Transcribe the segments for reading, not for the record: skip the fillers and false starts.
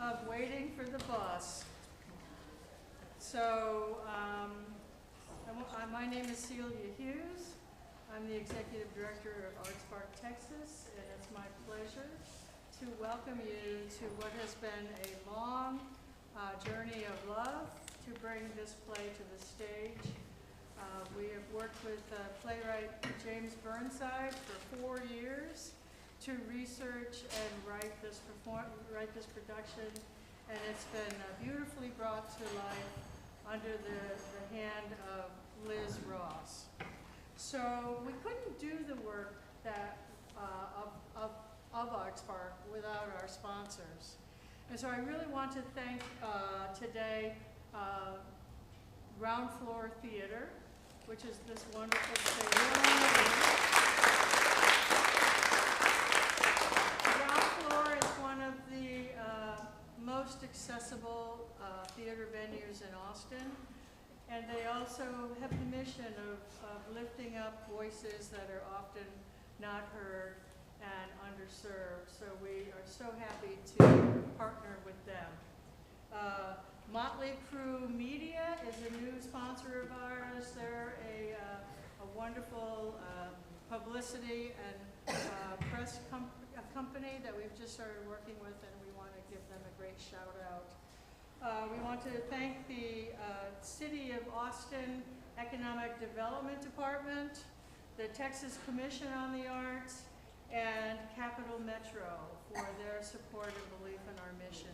of Waiting for the Bus. So, my name is Celia Hughes. I'm the Executive Director of Arts Park, Texas, and it's my pleasure to welcome you to what has been a long journey of love to bring this play to the stage. We have worked with playwright James Burnside for 4 years to research and write this production, and it's been beautifully brought to life under the hand of Liz Ross. So we couldn't do the work that of Arts Park without our sponsors. And so I really want to thank today Ground Floor Theater, which is this wonderful theater. Ground Floor is one of the most accessible theater venues in Austin, and they also have the mission of lifting up voices that are often not heard and underserved. So we are so happy to partner with them. Motley Crue Media is a new sponsor of ours. They're a wonderful publicity and press company that we've just started working with, and we want to give them a great shout out. We want to thank the City of Austin Economic Development Department, the Texas Commission on the Arts, and Capital Metro for their support and belief in our mission.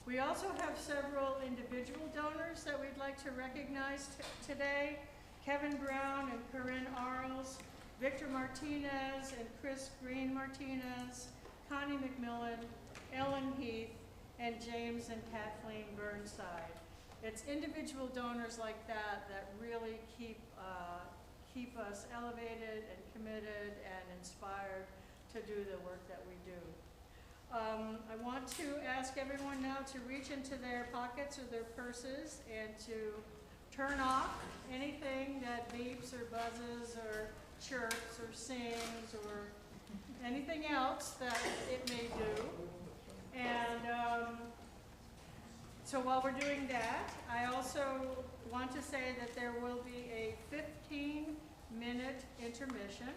We also have several individual donors that we'd like to recognize today. Kevin Brown and Corinne Arles, Victor Martinez and Chris Green Martinez, Connie McMillan, Ellen Heath, and James and Kathleen Burnside. It's individual donors like that that really keep us elevated and committed and inspired to do the work that we do. I want to ask everyone now to reach into their pockets or their purses and to turn off anything that beeps or buzzes or chirps or sings or anything else that it may do. And so while we're doing that, I also want to say that there will be a 15-minute intermission,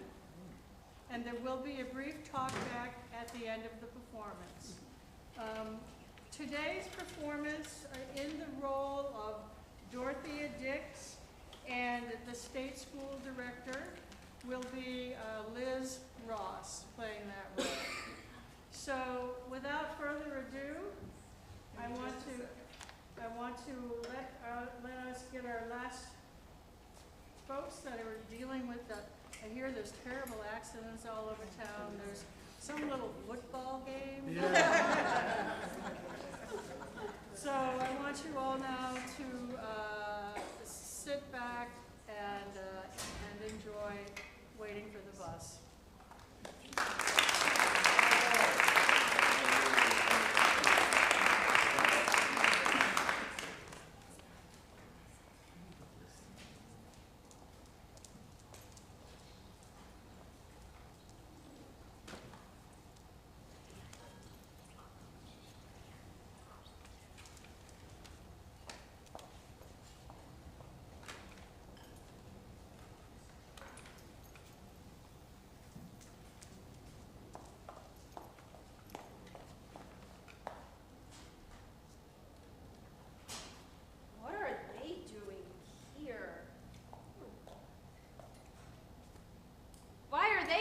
and there will be a brief talk back at the end of the performance. Today's performance in the role of Dorothea Dix and the state school director will be Liz Ross playing that role. So without further ado, I want to let us get our last folks that are dealing with I hear there's terrible accidents all over town. There's some little football game. Yeah. So I want you all now to sit back and enjoy Waiting for the Bus.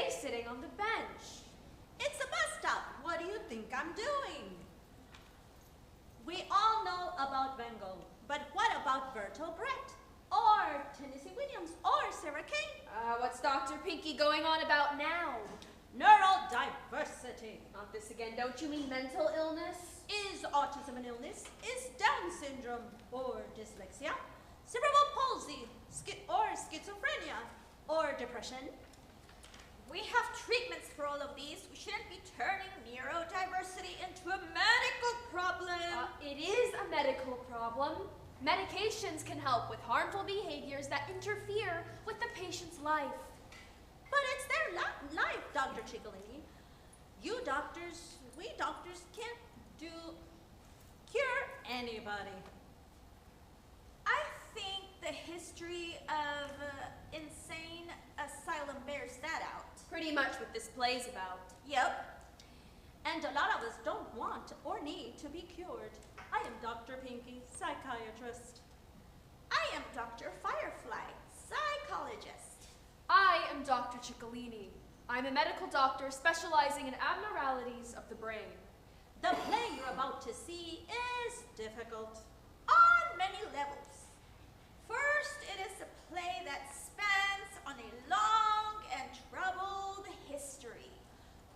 Sitting on the bench. It's a bus stop. What do you think I'm doing? We all know about Van Gogh, but what about Bertolt Brecht? Or Tennessee Williams? Or Sarah Kane? What's Dr. Pinky going on about now? Neurodiversity. Not this again. Don't you mean mental illness? Is autism an illness? Is Down syndrome or dyslexia? Cerebral palsy or schizophrenia or depression? We have treatments for all of these. We shouldn't be turning neurodiversity into a medical problem. It is a medical problem. Medications can help with harmful behaviors that interfere with the patient's life. But it's their life, Dr. Ciccolini. We doctors can't do cure anybody. I think the history of insane asylum bears that out. Pretty much what this play's about. Yep. And a lot of us don't want or need to be cured. I am Dr. Pinky, psychiatrist. I am Dr. Firefly, psychologist. I am Dr. Ciccolini. I'm a medical doctor specializing in abnormalities of the brain. The play you're about to see is difficult on many levels. First, it is a play that spans on a long and troubled history.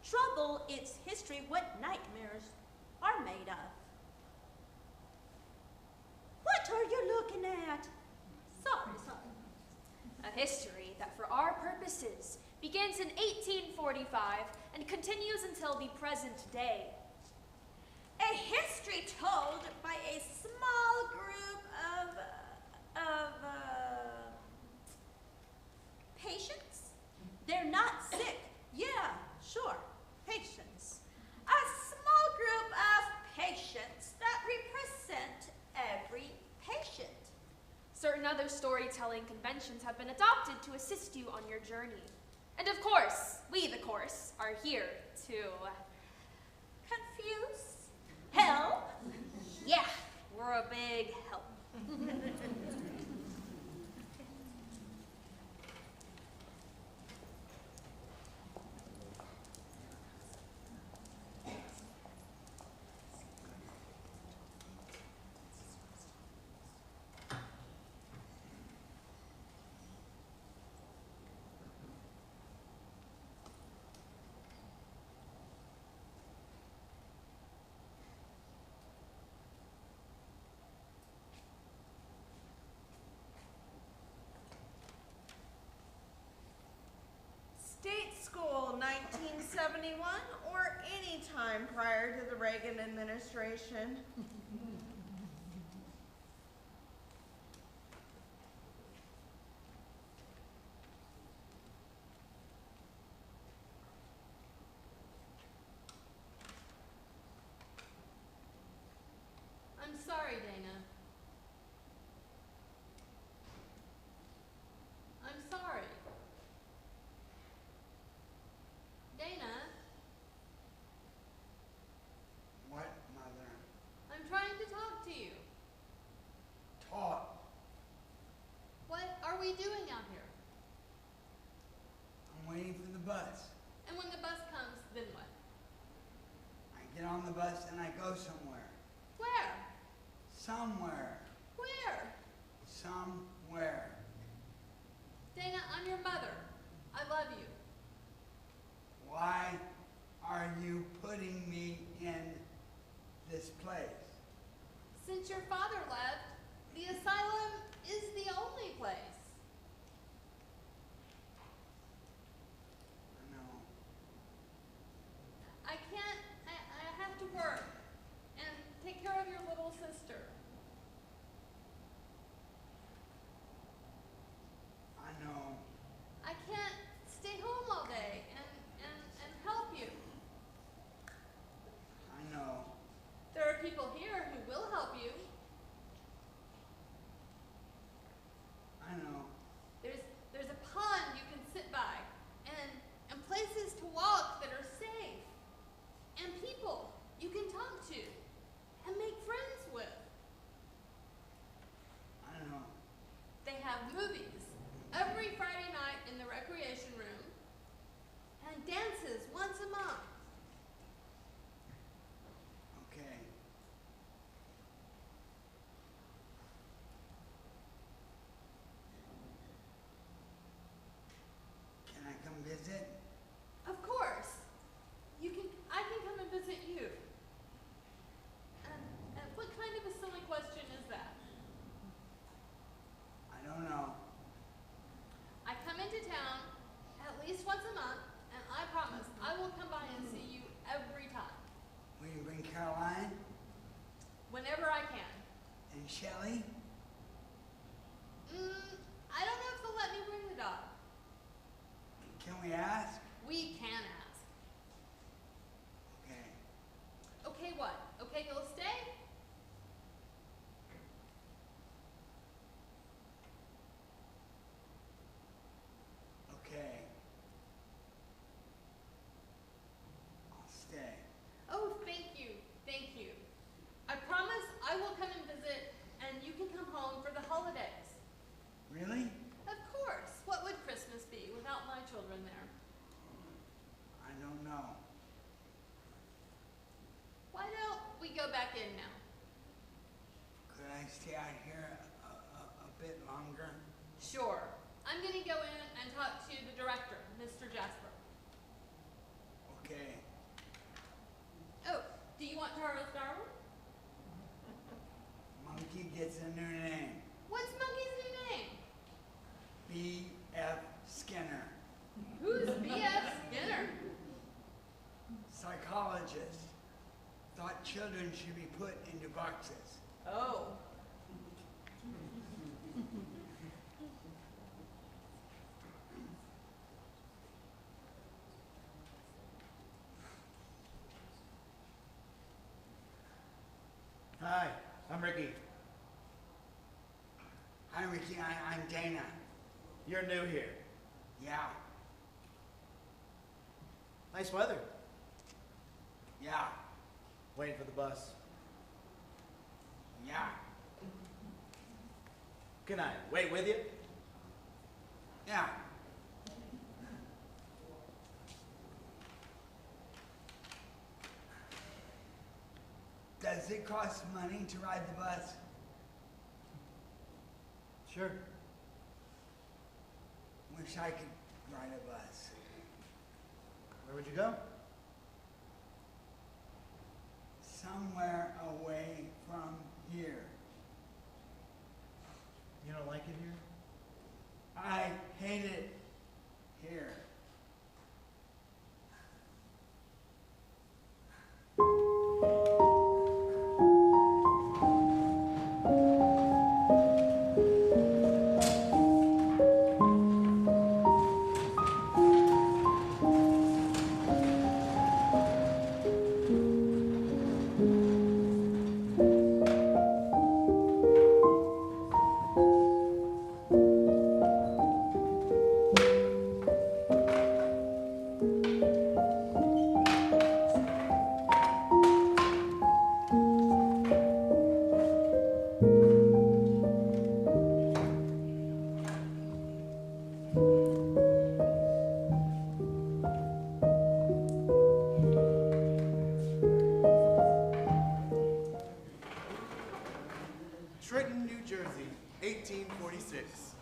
Trouble its history what nightmares are made of. What are you looking at? Sorry, son. A history that for our purposes begins in 1845 and continues until the present day. A history told by a small group of patients. They're not sick. Yeah, sure, patients. A small group of patients that represent every patient. Certain other storytelling conventions have been adopted to assist you on your journey. And of course, we, the course, are here to Confuse? Help? yeah, we're a big help. State school, 1971, or any time prior to the Reagan administration. I'm sorry, Dana. I'm sorry. Dana, What, Mother? I'm trying to talk to you. Talk. What are we doing out here? I'm waiting for the bus. And when the bus comes, then what? I get on the bus and I go somewhere. Where? Somewhere. Where? Somewhere. Dana, I'm your mother. I love you. Why are you putting me in this place? Since your father left, the asylum is the only place. I know. I can't, I have to work and take care of your little sister. I know. I can't stay home all day and help you. I know. There are people here who will help you. I know. There's a pond you can sit by and places to walk that are safe and people you can talk to and make friends with. I know. They have movies every Friday night in the recreation room and dances once a month. Okay. Can I come visit? Of course. I can come and visit you. And what kind of a silly question is that? I don't know. I come into town at least once a month, and I promise I will come by and see you every time, Will you bring Caroline whenever I can. and Shelley? I don't know if they'll let me bring the dog. Can we ask? We can ask. Okay. Okay, what? Okay, you'll stay? back in now. Could I stay out here a bit longer? Sure. I'm gonna go in and talk to the director, Mr. Jasper. Okay. Oh, do you want Charles Darwin? Monkey gets a new name. What's Monkey's new name? B.F. Skinner. Who's B.F. Skinner? Psychologist. Thought children should be put into boxes. Oh. Hi, I'm Ricky. Hi, Ricky. I'm Dana. You're new here. Yeah. Nice weather. Yeah. Waiting for the bus. Yeah. Can I wait with you? Yeah. Does it cost money to ride the bus? Sure. Wish I could ride a bus. Where would you go? Somewhere away from here. You don't like it here? I hate it here. Trenton, New Jersey, 1846.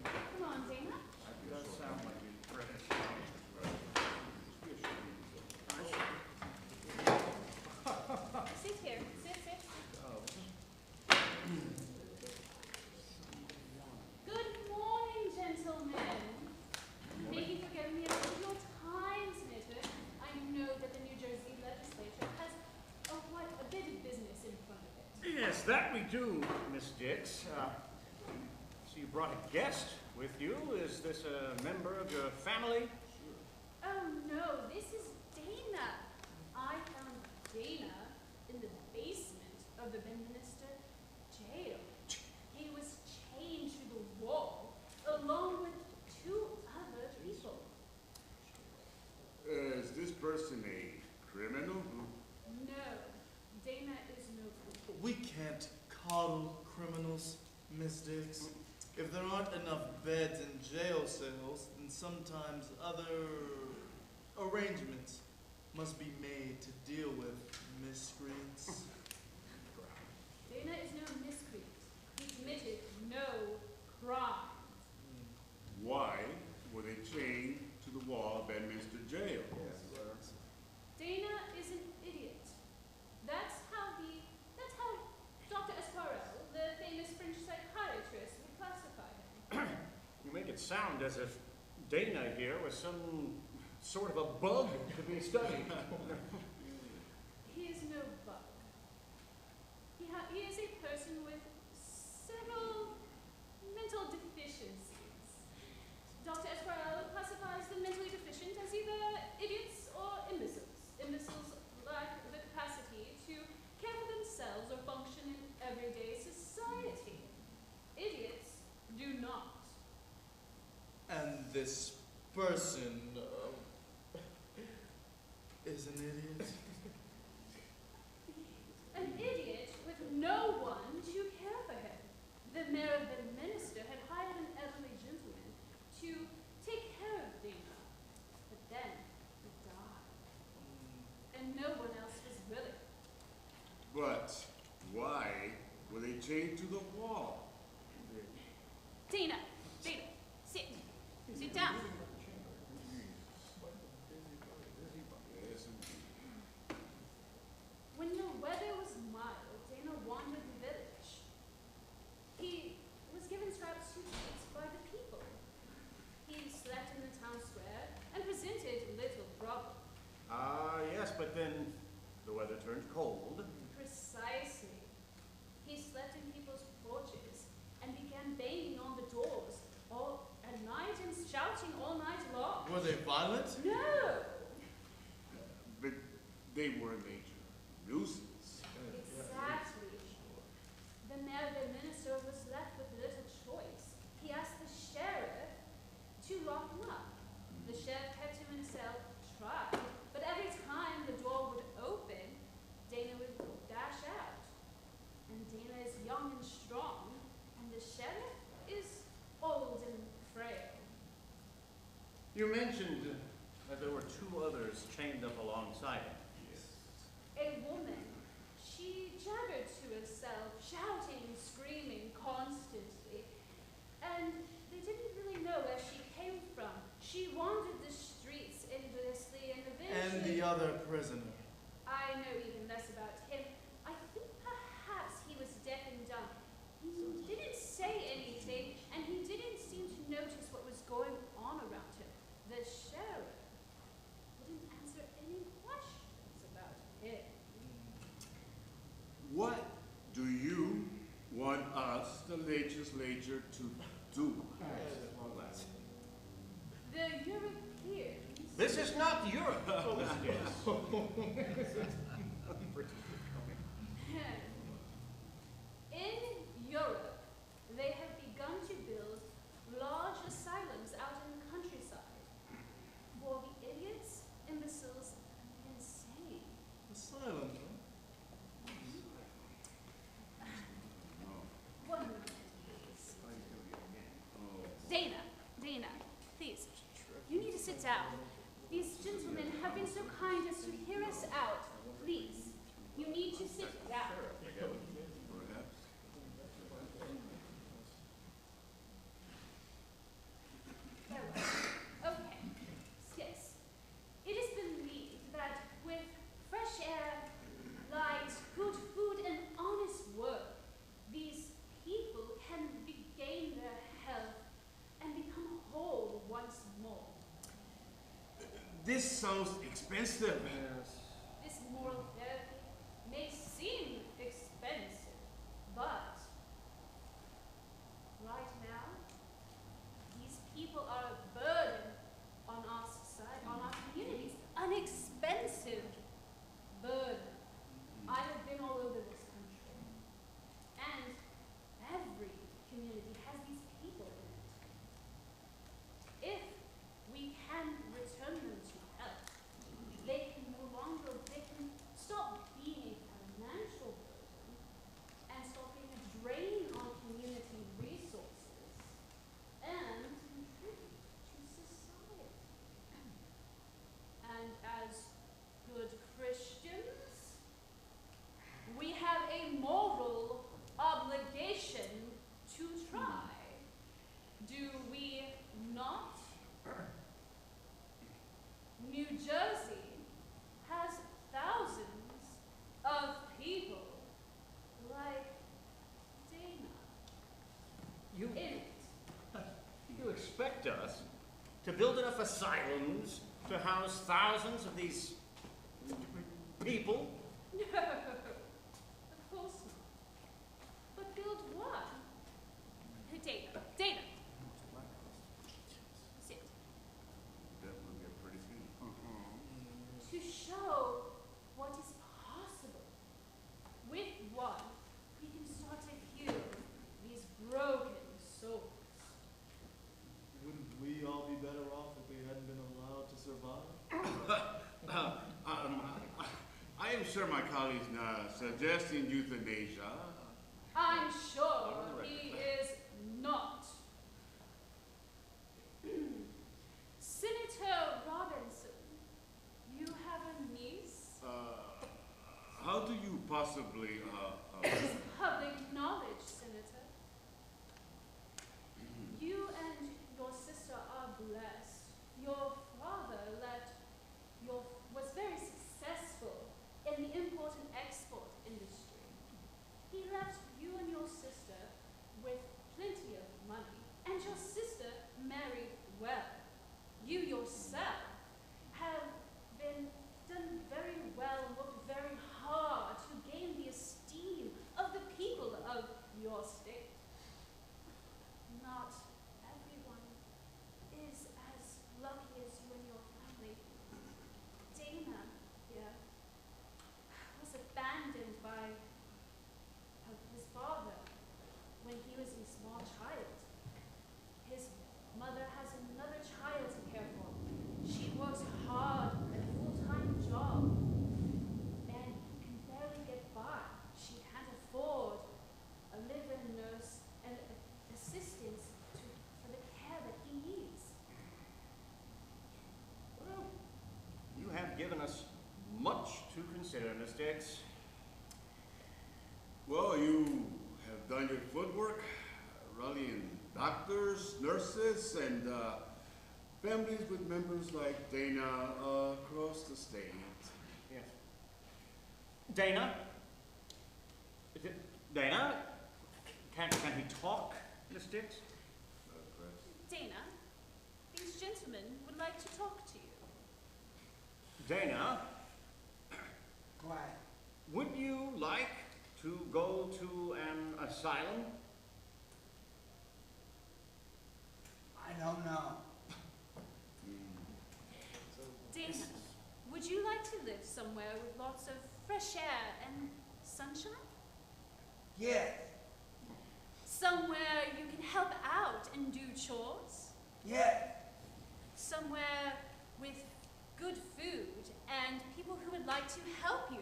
Come on, Dana. Sit here. Sit. Good morning, gentlemen. Thank you for giving me a little of your time, Senator. I know that the New Jersey legislature has quite a bit of business in front of it. Yes, that we do, Miss Dix. So you brought a guest with you. Is this a member of your family? Oh no, this is Dana. I found Dana in the basement of the Bedminster jail. He was chained to the wall along with two other people. Is this person a criminal? No, Dana is no criminal. We can't coddle criminals, Miss Dix. If there aren't enough beds in jail cells, then sometimes other arrangements must be made to deal with miscreants. Dana is no miscreant. He committed no crime. Why were they chained to the wall of Bedminster Jail? Dana is an idiot. That's how Dr. Esparel, the famous French psychiatrist, would classify him. You make it sound as if Dana here was some sort of a bug to be studied. He is no bug. He is a person with several mental deficiencies. Dr. Esparel classifies the mentally deficient as either idiots or imbeciles. Imbeciles lack the capacity to care for themselves or function in everyday society. Idiots do not. And this person is an idiot. An idiot with no one to care for him. The mayor of the minister had hired an elderly gentleman to take care of Dana. they were a major nuisance. Exactly. The mayor of the minister was left with little choice. He asked the sheriff to lock him up. The sheriff kept him in a cell, tried, but every time the door would open, Dana would dash out. And Dana is young and strong, and the sheriff is old and frail. You mentioned that there were two others chained up alongside him. A woman, she jabbered to herself, shouting, screaming constantly, and they didn't really know where she came from. She wandered the streets endlessly and And eventually— the other prisoner. I know even less about him. I think perhaps he was deaf and dumb. He didn't say anything, and he didn't seem to notice what was going on around him. The sheriff didn't answer any questions about him. What do you want us, the legislature, to do? The Europeans— This is not Europe. Oh, yes. In Europe, they have begun to build large asylums out in the countryside for the idiots, imbeciles, and insane. Asylum, huh? One moment, please. Dana, please. You need to sit down. These gentlemen have been so kind as to hear us out. Please, you need to sit down. Perhaps. Very well. Okay. Yes. It is believed that with fresh air, light, good food, and honest work, these people can regain their health and become whole once more. This sounds expensive. This moral therapy may seem expensive, but right now, these people are a burden on our society, on our communities. An expensive burden. I have been all over this country, and every community has these people in it. If we can return them to health, they can stop being a financial burden and stop being a drain on community resources and contribute to society. And as good Christians, we have a moral obligation to try. Do we not? New Jersey has thousands of people like Dana You, in it. you expect us to build enough asylums to house thousands of these people? No, of course not. But build one. Dana, sit. That would get pretty good. To show what is possible. With one, we can start to heal these broken souls. Wouldn't we all be better off if we hadn't been allowed to survive? I am sure my colleague's not suggesting euthanasia. I'm sure he is not. Senator Robinson, you have a niece? How do you possibly, It's public knowledge, Senator. You and your sister are blessed. Your father was very successful in the import and export industry. He left you and your sister with plenty of money, and your sister married well. You yourself have done very well and worked very hard to gain the esteem Dix? Well, you have done your footwork, rallying doctors, nurses, and families with members like Dana across the state. Yes. Dana? Dana? Can he talk, Miss Dix? Dana, these gentlemen would like to talk to you. Dana, What? would you like to go to an asylum? I don't know. Dana, would you like to live somewhere with lots of fresh air and sunshine? Yes. Somewhere you can help out and do chores? Yes. Somewhere with good food and people who would like to help you?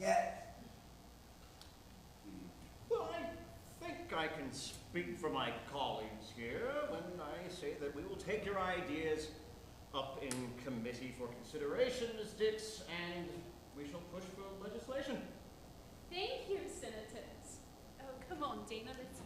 Yes. Well, I think I can speak for my colleagues here when I say that we will take your ideas up in committee for consideration, Ms. Dix, and we shall push for legislation. Thank you, Senators. Oh, come on, Dana, let's go.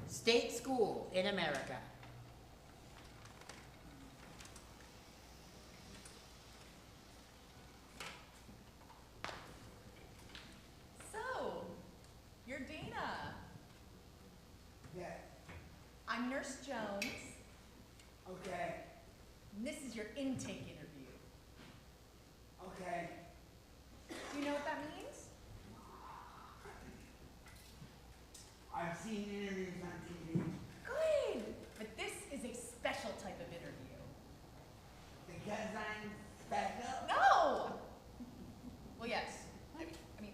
State school in America. So, you're Dana. Yes. I'm Nurse Jones. Okay. And this is your intake interview. Okay. Do you know what that means? I've seen interviews on TV. Good! But this is a special type of interview. Because I'm special? No! Well, yes. I mean,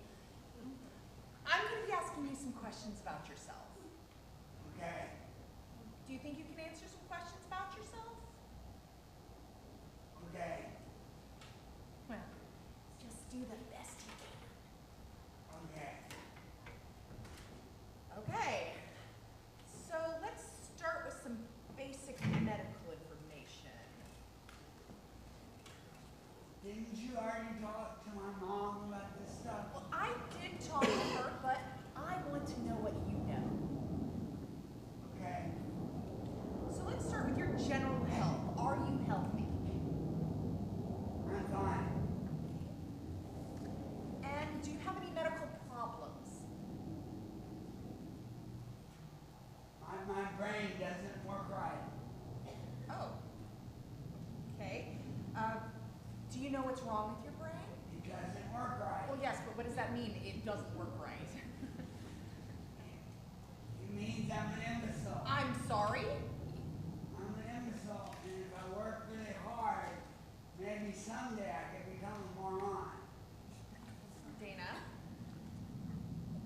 I'm going to be asking you some questions about yourself. Okay. Do you think you can answer some questions about yourself? Okay. Well, just do the best you can. Okay. Okay. So let's start with some basic medical information. Didn't you already talk to my mom about this stuff? Well, I did talk to her, but I want to know what you know. Okay. So let's start with your general health. Are you healthy? I'm fine. And do you have any medical problems? My brain doesn't work right. Oh. Okay. Do you know what's wrong with your brain? It doesn't work right. Well, yes, but what does that mean? It doesn't work right. It means I'm an imbecile. I'm sorry? I'm an imbecile, and if I work really hard, maybe someday I can become a moron. Dana,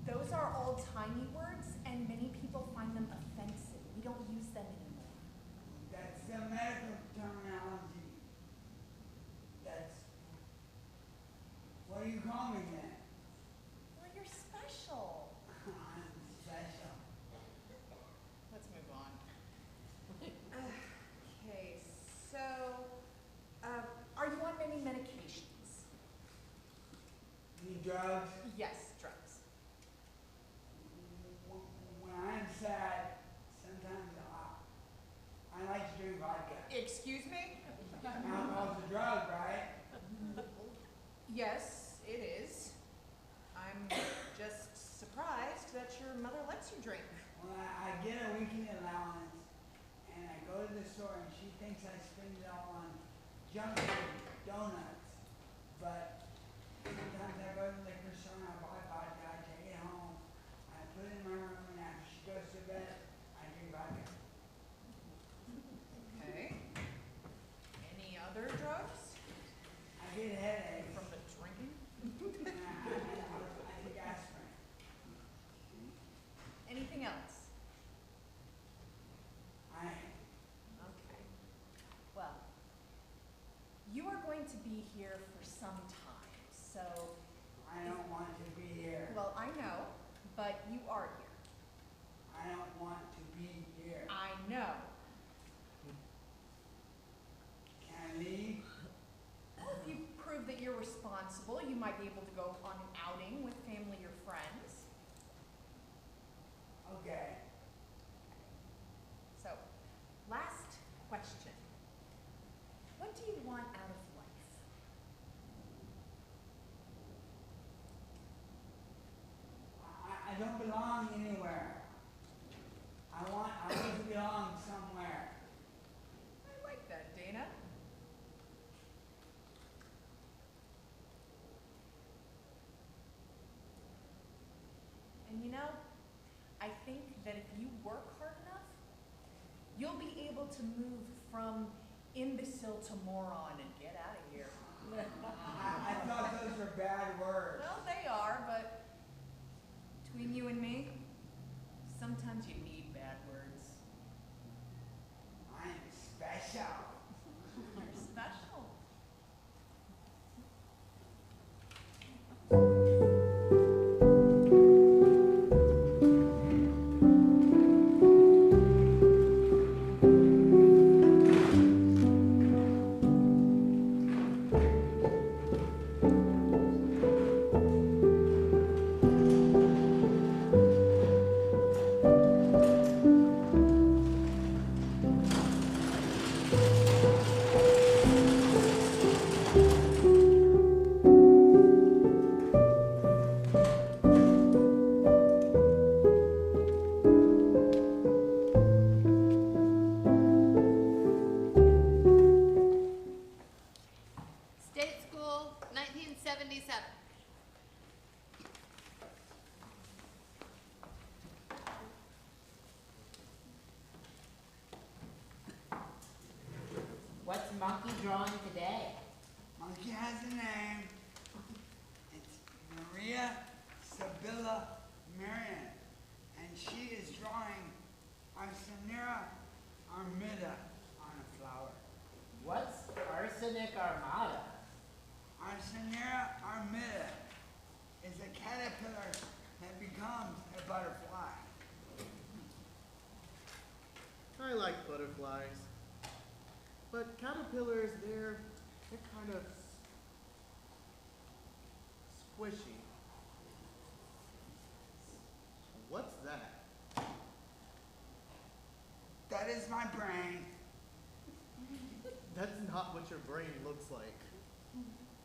those are old-timey words, and many people find them offensive. We don't use them anymore. That's the medical terminology. What do you call me then? Well, you're special. I'm special. Let's move on. Okay, so, are you on any medications? Any drugs? Yes, drugs. When I'm sad, sometimes I like to drink vodka. Excuse me? Alcohol's a drug, right? Yes, it is. I'm just surprised that your mother lets you drink. Well, I get a week spend it all on junk food, donuts. But sometimes I go to the liquor store and I buy vodka, I take it home, I put it in my room, and after she goes to bed, I drink vodka. Okay. Any other drugs? I get headaches. From the drinking? I take aspirin. Anything else? Okay. Well, you are going to be here for some time, so. I don't want to be here. Well, I know, but you are here. I don't want to be here. I know. Can I leave? Well, if you prove that you're responsible, you might be able to go on an outing with family or friends. Okay. So, last question. What do you want out of life? I don't belong anywhere. I want to belong somewhere. I like that, Dana. And you know, I think that if you work hard enough, you'll be able to move from imbecile to moron and get out of here. I thought those were bad words. Well, they are, but between you and me, sometimes you need bad words. I'm special. You're special. State School, 1977. What's Monkey drawing today? Monkey has a name. It's Maria Sibylla Marion. And she is drawing Arsenera armida on a flower. What's arsenic armada? Arsenera armida is a caterpillar that becomes a butterfly. I like butterflies. But caterpillars, they're kind of squishy. What's that? That is my brain. That's not what your brain looks like.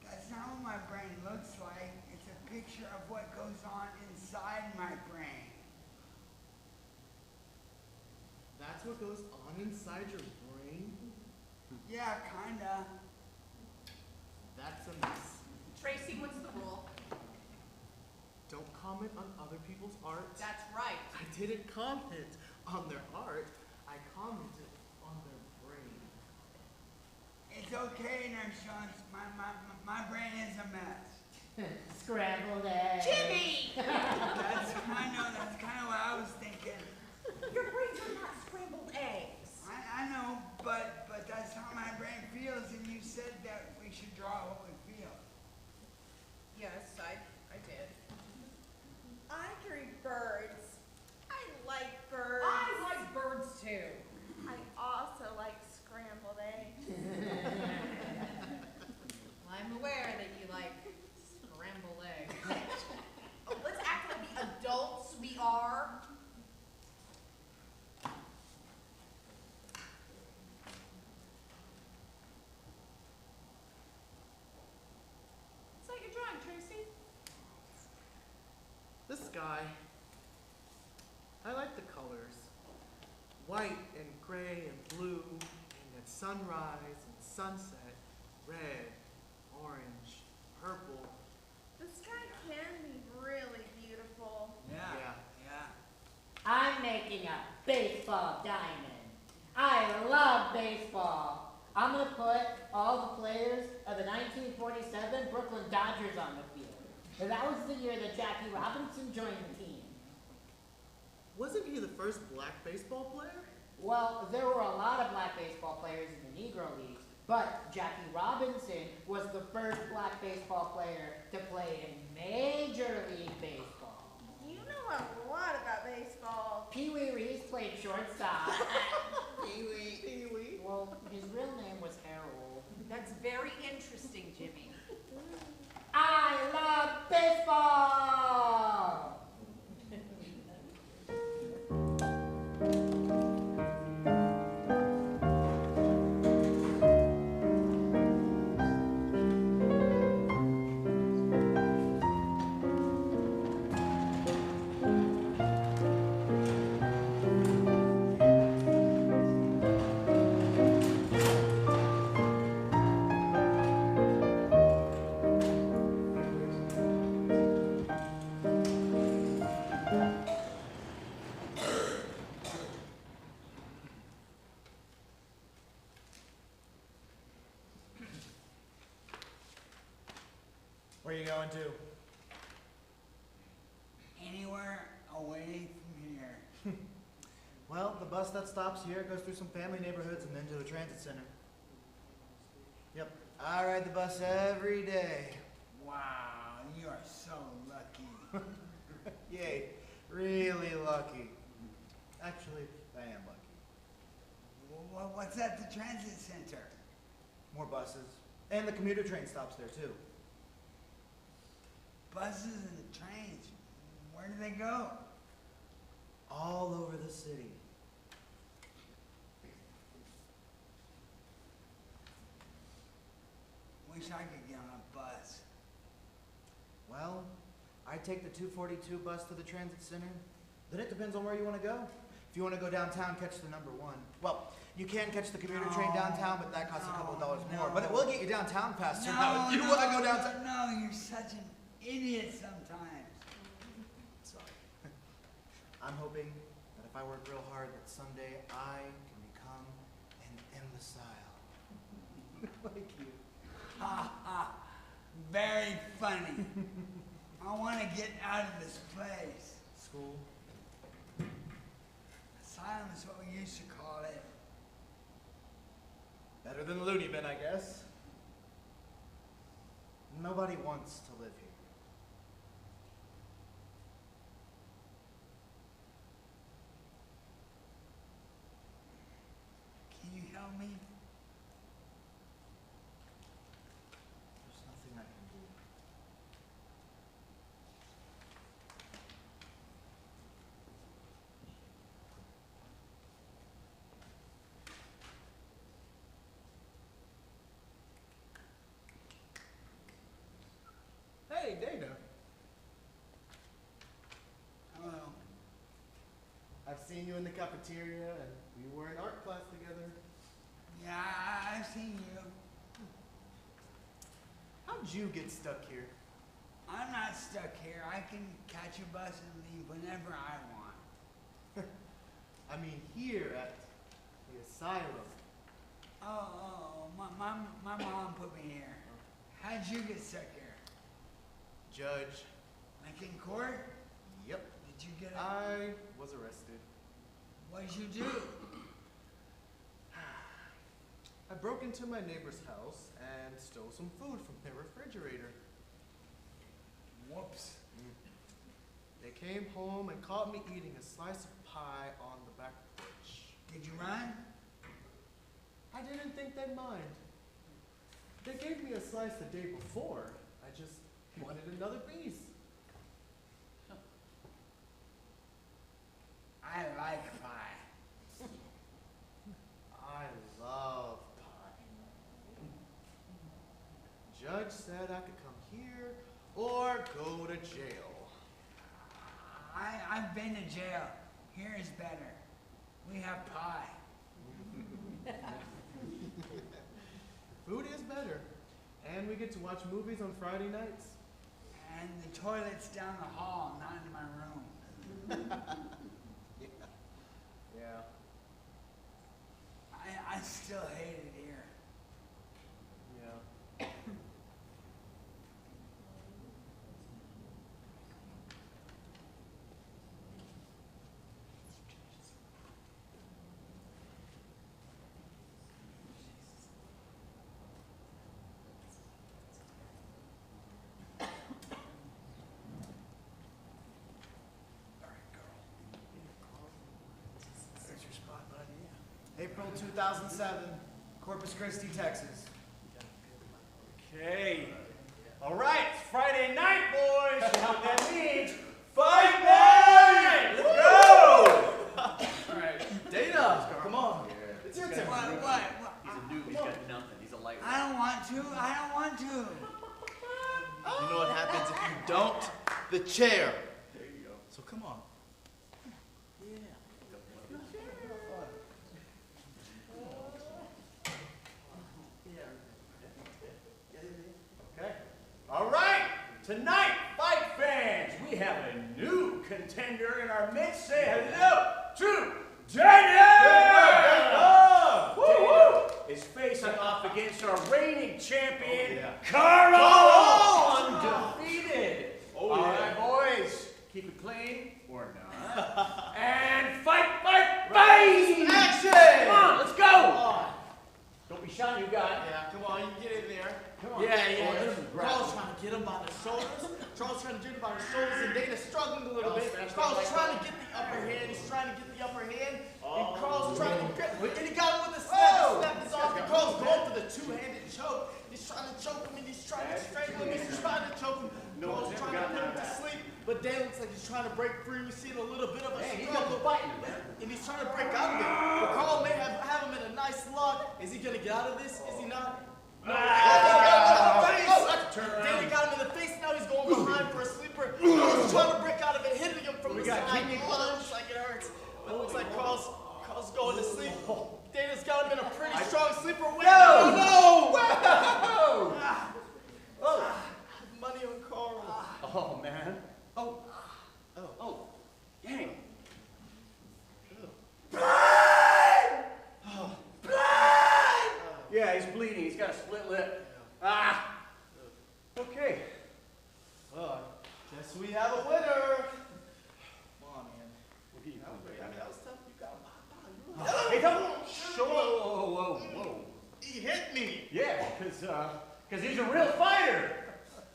That's not what my brain looks like. It's a picture of what goes on inside my brain. That's what goes on inside your brain? Yeah, kinda. That's a mess. Tracy, what's the rule? Don't comment on other people's art. That's right. I didn't comment on their art. I commented on their brain. It's okay, Nurse Jones. My brain is a mess. Scrambled eggs. Jimmy! That's kind of what I was thinking. Your brains are not scrambled eggs. I know, but that's how my brain feels, and you said that we should draw what we feel. Yes, I did. I drew birds. I like birds. I like birds too. I also like scrambled eggs. I'm aware that you like scrambled eggs. Oh, let's act like the adults we are. Is that your drawing, Tracy? The sky. I like the colors. White and gray and blue, and that sunrise and sunset, red, orange, purple. The sky can be really beautiful. Yeah. I'm making a baseball diamond. I love baseball. I'm gonna put all the players of the 1947 Brooklyn Dodgers on the field. And that was the year that Jackie Robinson joined the team. Wasn't he the first black baseball player? Well, there were a lot of black baseball players in the Negro Leagues, but Jackie Robinson was the first black baseball player to play in Major League Baseball. You know a lot about baseball. Pee Wee Reese played shortstop. Pee-wee. Well, his real name was Harold. That's very interesting, Jimmy. I love baseball! Where are you going to? Anywhere away from here. Well, the bus that stops here goes through some family neighborhoods and then to the transit center. Yep, I ride the bus every day. Wow, you are so lucky. Yay, really lucky. Actually, I am lucky. What's at the transit center? More buses. And the commuter train stops there too. Buses and trains. Where do they go? All over the city. Wish I could get on a bus. Well, I take the 242 bus to the transit center. Then it depends on where you want to go. If you want to go downtown, catch the number 1. Well, you can catch the commuter train downtown, but that costs a couple of dollars more. But it will get you downtown faster. Now, if you want to go downtown. No, you're such an idiot sometimes. Sorry. I'm hoping that if I work real hard, that someday I can become an imbecile. Like you. Ha ha. Very funny. I want to get out of this place. School. Asylum is what we used to call it. Better than loony bin, I guess. Nobody wants to live here. Can you help me? There's nothing I can do. Hey, Dana. Hello. I've seen you in the cafeteria, and we were in art class together. Yeah, I've seen you. How'd you get stuck here? I'm not stuck here. I can catch a bus and leave whenever I want. I mean, here at the asylum. My mom put me here. How'd you get stuck here? Judge. Like in court? Yep. Did you get I was arrested. What'd you do? I broke into my neighbor's house and stole some food from their refrigerator. Whoops. They came home and caught me eating a slice of pie on the back porch. Did you run? I didn't think they'd mind. They gave me a slice the day before. I just wanted another piece. I like pie. I love pie. Judge said I could come here or go to jail. I've been to jail. Here is better. We have pie. Food is better. And we get to watch movies on Friday nights. And the toilet's down the hall, not in my room. Yeah. I still hate it here. Yeah. There's your spot, buddy. April 2007, Corpus Christi, Texas. Okay. All right, it's Friday night, boys. You know what that means? Fight night! Let's go! All right, Dana, come on. It's your turn. What? He's a noob, he's got nothing, he's a lightweight. I don't want to. You know what happens if you don't? The chair. There you go. So come on. Okay. All right, tonight, fight fans, we have a new contender in our midst. Say hello to Dana! Dana is facing off against our reigning champion, Carl! Undefeated. All right, boys, keep it clean or not. And fight! Action! Come on, let's go! Don't be shy, you guys. Yeah, come on, you can get in there. Come on. Yeah. Carl's trying to get him by the shoulders. Charles trying to get him by the shoulders, and Dana's struggling a little bit. Carl's trying to get the upper hand. He's trying to get the upper hand. And Carl's trying to grip. And he got him with a snap. Snap is off. And Carl's going for the two-handed choke. He's trying to choke him, and he's trying to strangle him. He's trying to choke him. Carl's trying to put him to sleep. But Dan looks like he's trying to break free. We see a little bit of a struggle. And he's trying to break out of it. But Carl may have him in a nice lock. Is he going to get out of this? Is he not? No. Danny got him in the face. Now he's going behind for a sleeper. Carl's trying to break out of it, hitting him from the side. Oh, it looks like it hurts. But it looks like Carl's going to sleep. Dana's got him in a pretty strong sleeper. Wait, no! Oh, money on Carl. Oh, man. Oh, dang. Yeah, he's bleeding. He's got a split lip. Okay. Guess we have a winner. Come on, man. That was tough. You got him. Hey, come on. Whoa. He hit me. Yeah, because he's a real fighter.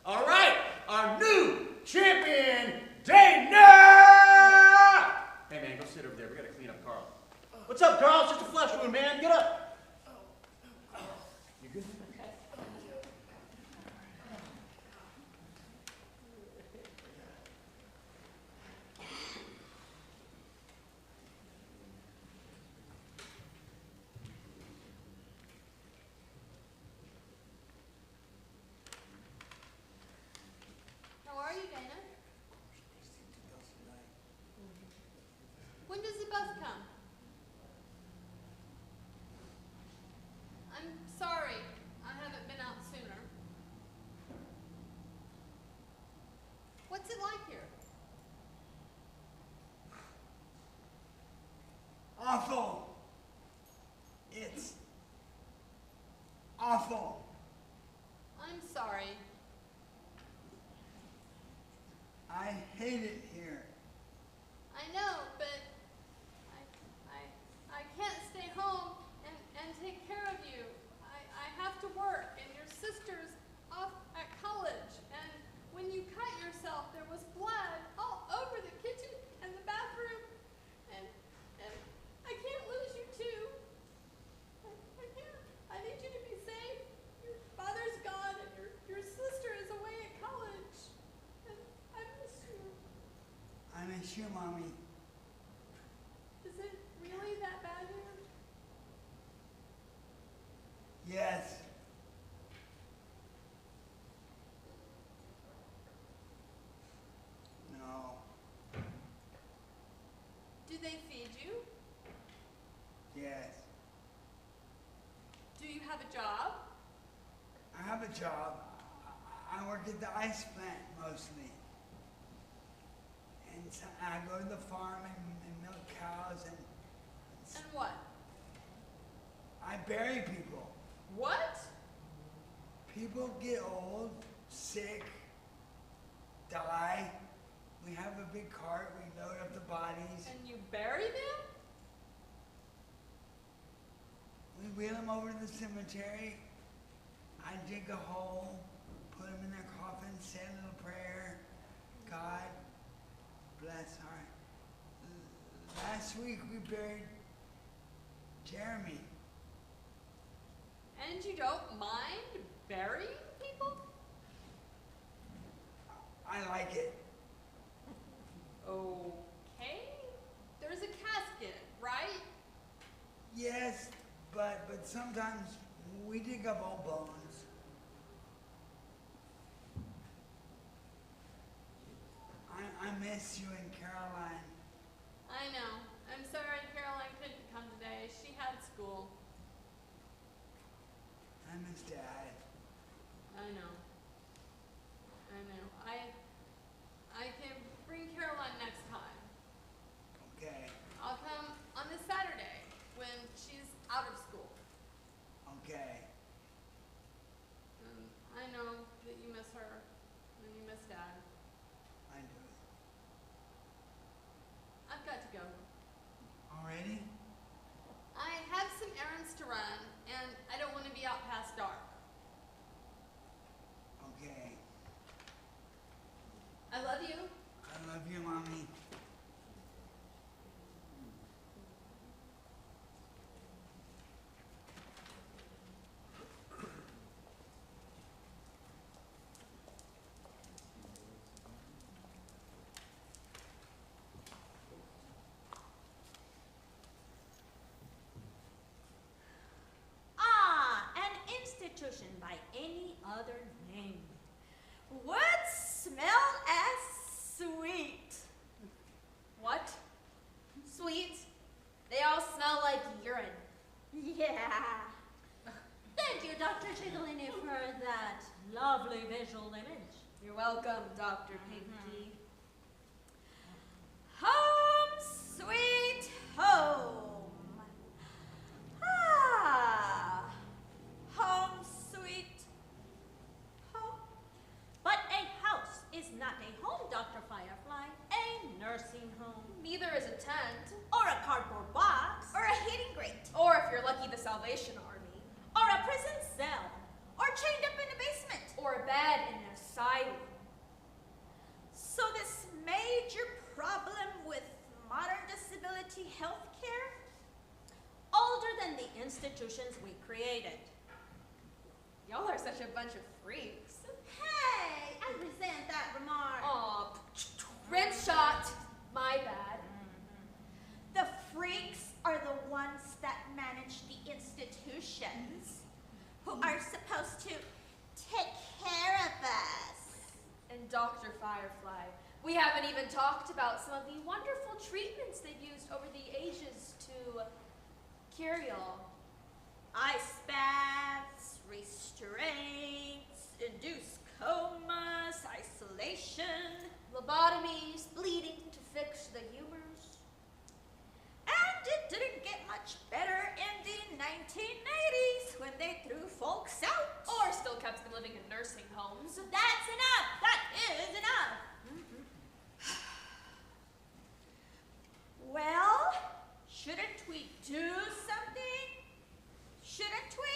All right, our new champion, Dana! Hey, man, go sit over there. We got to clean up Carl. What's up, Carl? It's just a flesh wound, man. Get up. You good? How are you, Dana? When does the bus come? I'm sorry, I haven't been out sooner. What's it like here? Awful. It's awful. I'm sorry. I hate it here. I know, but I can't stay home and take care of you. I have to work, and your sister's off at college. And when you cut yourself, there was blood all over the kitchen and the bathroom. And I can't lose you too. I can't. I need you to be safe. Your father's gone, and your sister is away at college. And I miss you. I miss you, Mommy. Is it really that bad here? Yes. No. Do they feed you? Yes. Do you have a job? a job. I work at the ice plant mostly. And so I go to the farm and milk cows and And what? I bury people. What? People get old, sick, die. We have a big cart, we load up the bodies. And you bury them? We wheel them over to the cemetery. I dig a hole, put them in their coffin, say a little prayer. God bless our. Last week we buried Jeremy. And you don't mind burying people? I like it. Okay. There's a casket, right? Yes, but sometimes we dig up old bones. I miss you and Caroline. I know. I'm sorry Caroline couldn't come today. She had school. I miss Dad. I know. I can bring Caroline next time. Okay, I'll come on this Saturday when she's out of school. okay. I know that you miss her and you miss Dad. I do. I've got to go. Already? I have some errands to run and I don't want to be out past dark. Okay. I love you. I love you, Mommy. Ah, an institution by any other name would smell as sweet. What? Sweet? They all smell like urine. Yeah. Thank you, Dr. Cigollini, for that lovely visual image. You're welcome, Dr. Pinky. Home, sweet home. Ah, home, sweet home. But a house is not a home, Dr. Firefly. A nursing home. Neither is a tent. Or a cardboard box. Or a heating grate. Or if you're lucky, the Salvation Army. Or a prison cell. Or chained up in a basement. Or a bed in an asylum. So this major problem with modern disability health care? Older than the institutions we created. Y'all are such a bunch of freaks. Hey, I resent that remark. Aw, rim shot. My bad. The freaks are the ones that manage the institutions, who are supposed to take care of us. And Dr. Firefly, we haven't even talked about some of the wonderful treatments they've used over the ages to cure y'all. Ice baths, restraints, induced comas, isolation, Lobotomies, bleeding to fix the humors. and it didn't get much better in the 1980s when they threw folks out. Or still kept them living in nursing homes. That's enough. That is enough. Well, shouldn't we do something? Shouldn't we?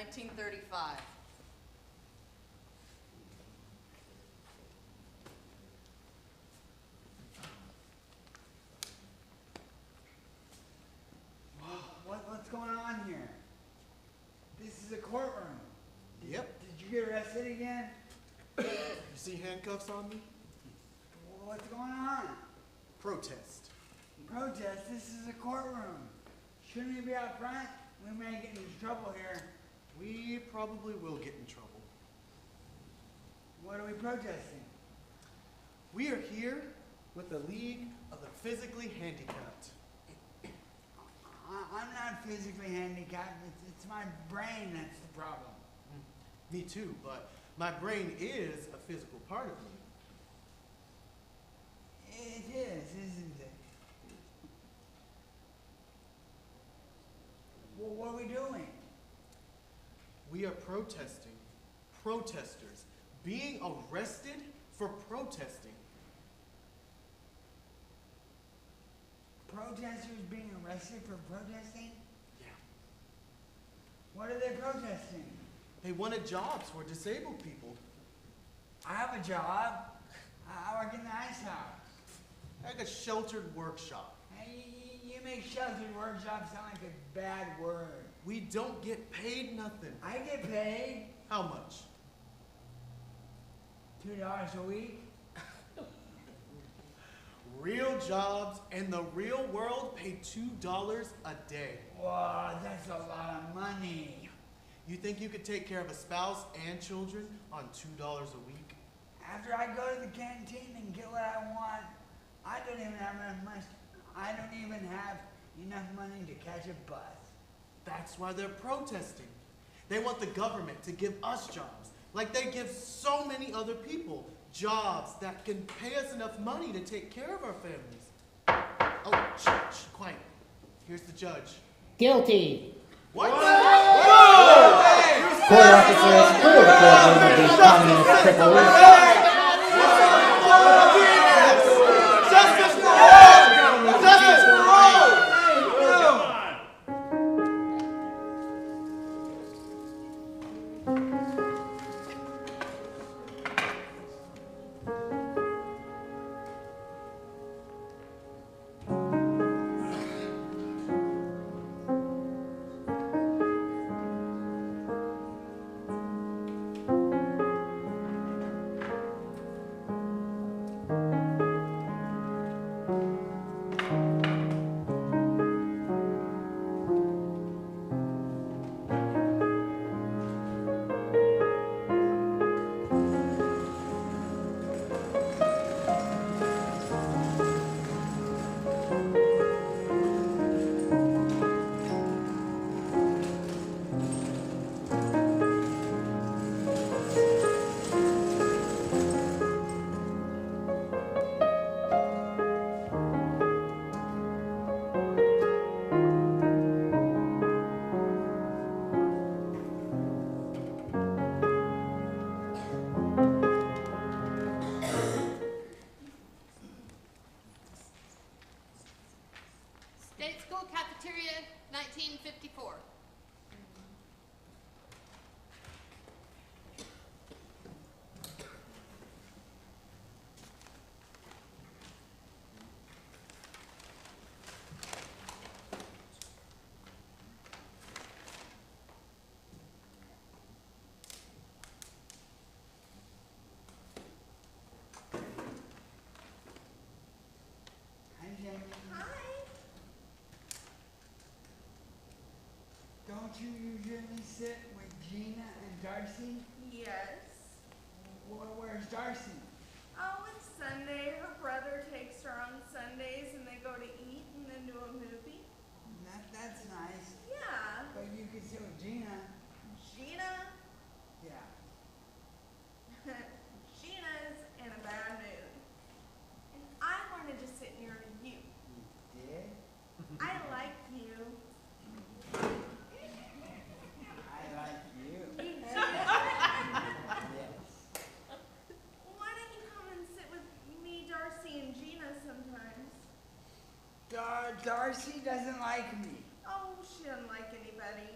1935. What's going on here? This is a courtroom. Yep. Did you get arrested again? You see handcuffs on me? What's going on? Protest. Protest? This is a courtroom. Shouldn't we be out front? We may get into trouble here. We probably will get in trouble. What are we protesting? We are here with the League of the Physically Handicapped. I'm not physically handicapped. It's my brain that's the problem. Me too, but my brain is a physical part of me. It is, isn't it? Well, what are we doing? We are protesting. Protesters. Being arrested for protesting. Protesters being arrested for protesting? Yeah. What are they protesting? They wanted jobs for disabled people. I have a job. I work in the ice house. Like a sheltered workshop. Hey, you make sheltered workshop sound like a bad word. We don't get paid nothing. I get paid. How much? $2 a week. Real jobs in the real world pay $2 a day. Wow, that's a lot of money. You think you could take care of a spouse and children on $2 a week? After I go to the canteen and get what I want, I don't even have enough money. I don't even have enough money to catch a bus. That's why they're protesting. They want the government to give us jobs, like they give so many other people. Jobs that can pay us enough money to take care of our families. Oh, shh, quiet. Here's the judge. Guilty. What? Court officers, clear the courtroom of these communist cripples. Justice for all! Justice for all! State School Cafeteria, 1954. Hi, Jamie. Hi. Don't you usually sit with Gina and Darcy? Yes. Where's Darcy? Oh, it's Sunday. Her brother takes her on Sundays and they go to eat and then do a movie. That's nice. Yeah. But you can sit with Gina. Gina? Yeah. Gina's in a bad mood. And I wanted to sit near you. You did? I like you. I like you. Yes. Why don't you come and sit with me, Darcy, and Gina sometimes? Darcy doesn't like me. Oh, she doesn't like anybody.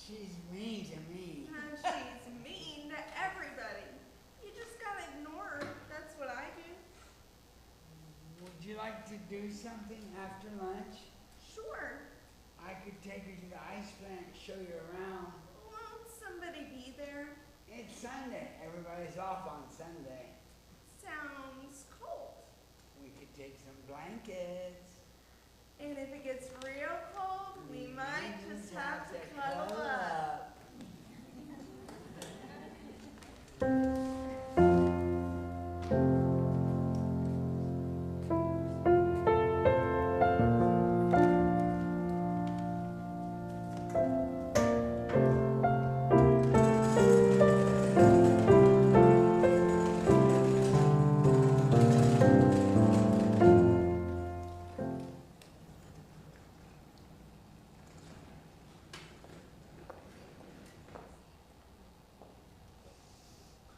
She's mean to me. She's mean to everybody. You just gotta ignore her. That's what I do. Would you like to do something after lunch? Sure. I could take you to the ice plant, show you around. Won't somebody be there? It's Sunday. Everybody's off on Sunday. Sounds cold. We could take some blankets. And if it gets real cold, we might just have to cuddle up.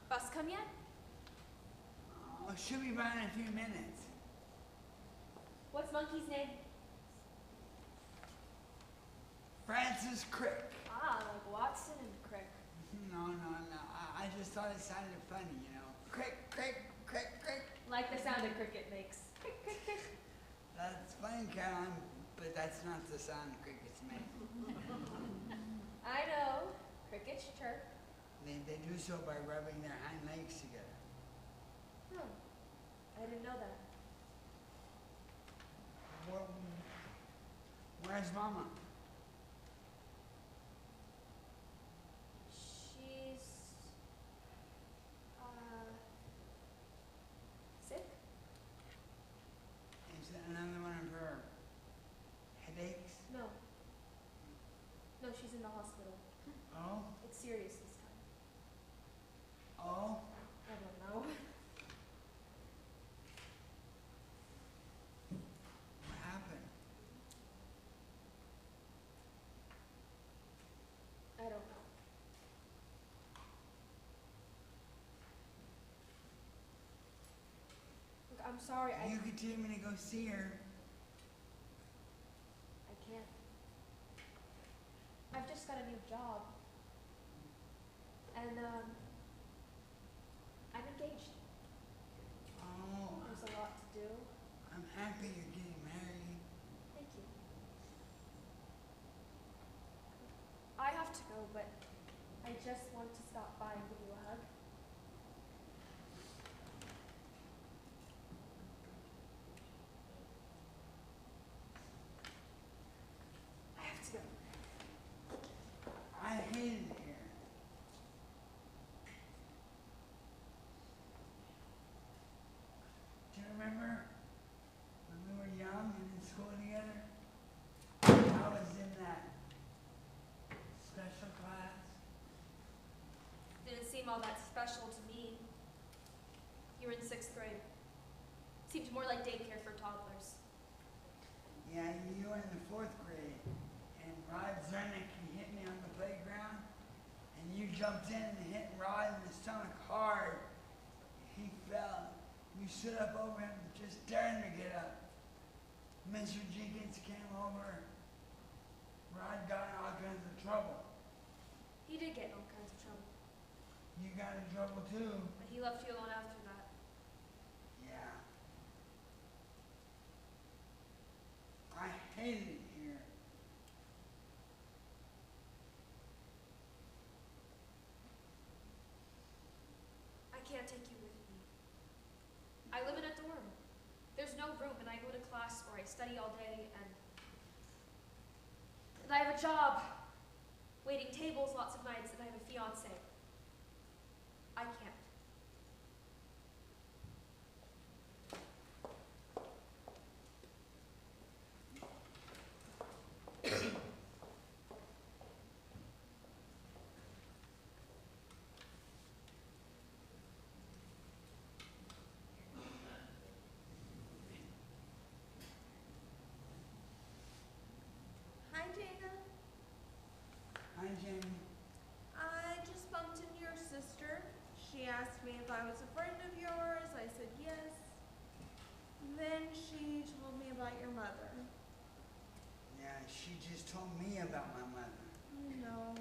Bus come yet? Oh, she'll be by in a few minutes. What's Monkey's name? Francis Crick. Ah, like Watson and Crick. No. I just thought it sounded funny, you know. Crick, crick, crick, crick. Like the sound a cricket makes. Crick, crick, crick. That's funny, Caroline, but that's not the sound crickets make. I know. Crickets chirp. They do so by rubbing their hind legs together. Hmm. I didn't know that. Where's Mama? She's sick? Is that another one of her headaches? No. No, she's in the hospital. Oh? It's serious this time. Oh? I don't know. What happened? I don't know. Look, I'm sorry. You could take me to go see her. I can't. I've just got a new job. And, I'm engaged. Oh, There's a lot to do. I'm happy you're getting married. Thank you. I have to go, but I just wanted to stop by and give you a hug. I have to go. I hated it here. Do you remember when we were young and in school together? I was in that special class. Didn't seem all that special to me. You were in 6th grade. Seemed more like daycare for toddlers. Yeah, you were in the 4th grade. And Rod Zernick, he hit me on the playground. And you jumped in and hit Rod in the stomach hard. He fell. You stood up over him, just daring to get up. Mr. Jenkins came over. Rod got in all kinds of trouble. He did get in all kinds of trouble. You got in trouble too. But he left you alone after that. Yeah. I hated it here. I can't take you with me. I live in a dorm. There's no room, and I go to class or I study all day, and I have a job, waiting tables lots of nights, and I have a fiance. I can't. Hi, Dana. Hi, Jamie. I just bumped into your sister. She asked me if I was a friend of yours. I said yes. Then she told me about your mother. Yeah, she just told me about my mother. No.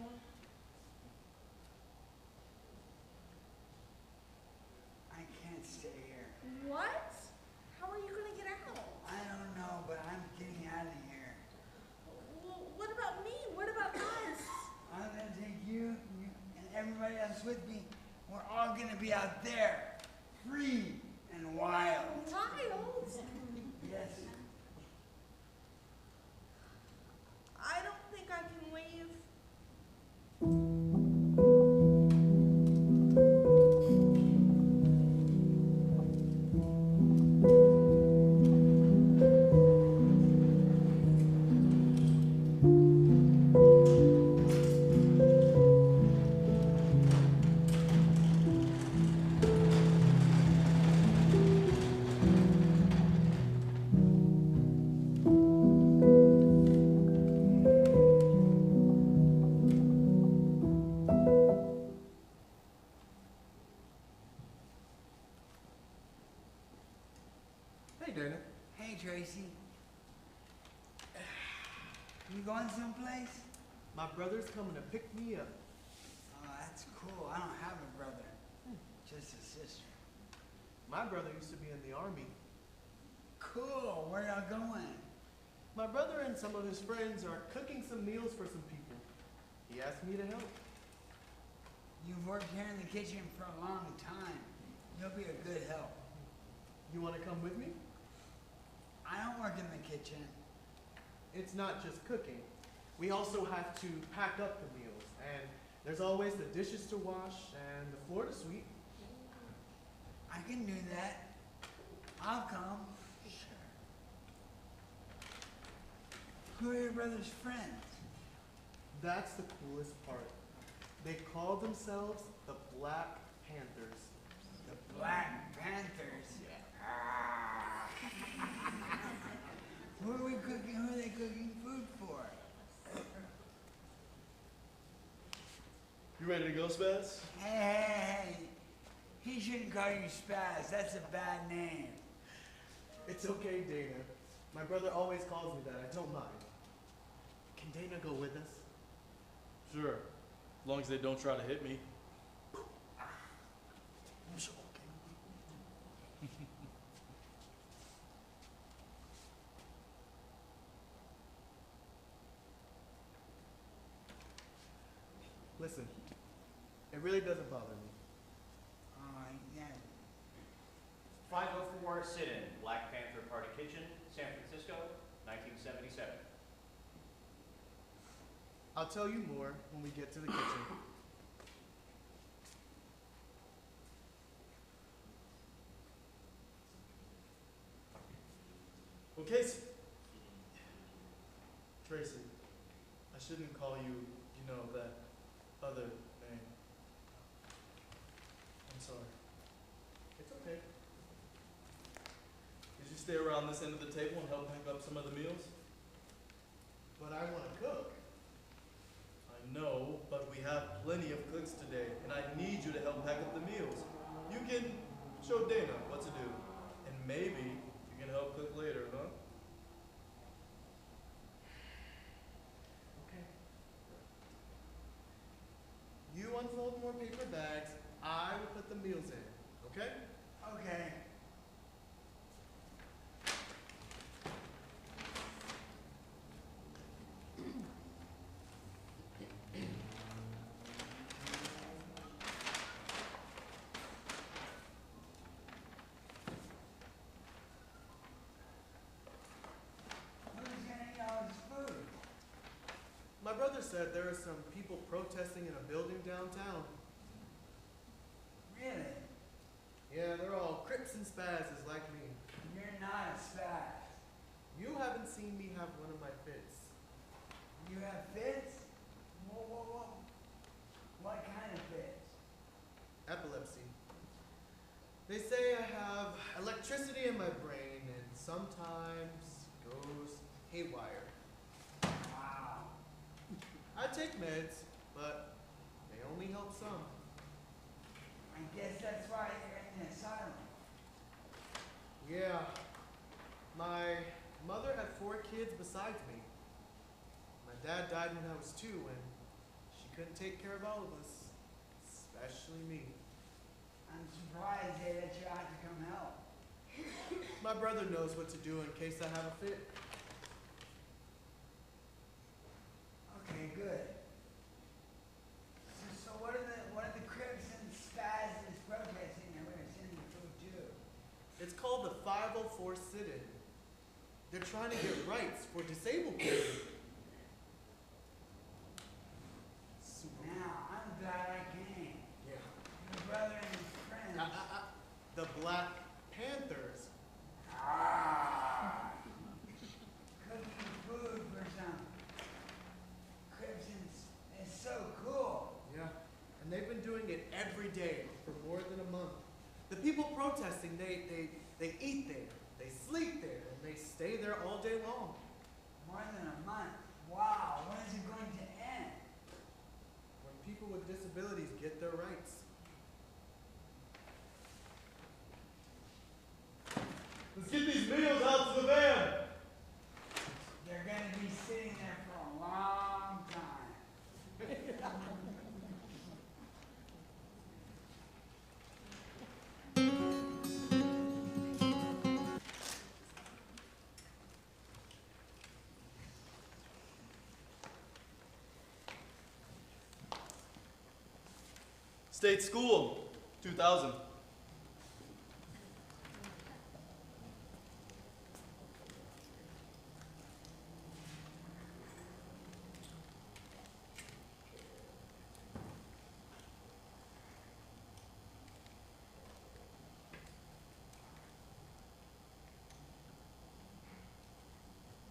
with me, we're all gonna be out there, free and wild. Wild? Yes. I don't think I can leave. Hey, Dana. Hey, Tracy. You going someplace? My brother's coming to pick me up. Oh, that's cool. I don't have a brother. Just a sister. My brother used to be in the army. Cool. Where y'all going? My brother and some of his friends are cooking some meals for some people. He asked me to help. You've worked here in the kitchen for a long time. You'll be a good help. You want to come with me? I don't work in the kitchen. It's not just cooking. We also have to pack up the meals, and there's always the dishes to wash and the floor to sweep. I can do that. I'll come. Who are your brother's friends? That's the coolest part. They call themselves the Black Panthers. The Black Panthers? Ah. Who are we cooking? Who are they cooking food for? You ready to go, Spaz? Hey. He shouldn't call you Spaz. That's a bad name. It's okay, Dana. My brother always calls me that. I don't mind. Can Dana go with us? Sure, as long as they don't try to hit me. Listen, it really doesn't bother me. Yeah. 504 sit-in, Black Panther Party Kitchen, San Francisco, 1977. I'll tell you more when we get to the kitchen. Okay, Tracy, I shouldn't call you, that other name. I'm sorry. It's okay. Did you stay around this end of the table and help pick up some of the meals? But I want to cook. I know, but we have plenty of cooks today, and I need you to help pack up the meals. You can show Dana what to do, and maybe you can help cook later, huh? Okay. You unfold more paper bags. I will put the meals in, okay? Okay. My brother said there are some people protesting in a building downtown. Really? Yeah, they're all crips and spazzes like me. You're not a spaz. You haven't seen me have one of my fits. You have fits? Whoa. What kind of fits? Epilepsy. They say I have electricity in my brain and sometimes goes haywire. Wow. I take meds, but they only help some. I guess that's why you're in the asylum. Yeah. My mother had 4 kids besides me. My dad died when I was 2, and she couldn't take care of all of us, especially me. I'm surprised they let you out to come help. My brother knows what to do in case I have a fit. Okay, good. So what do the Crips 504 sit-in. They're trying to get rights for disabled people. Now, I'm glad I came. Yeah. Your brother and his friends. The Black Panthers. Ah. Cooking food for some Christians is so cool. Yeah, and they've been doing it every day for more than a month. The people protesting, they eat there, they sleep there, and they stay there all day long. More than a month. Wow, when is it going to end? When people with disabilities get their rights. Let's get these meals out to the van. They're going to be sitting there for a long time. State School, 2000.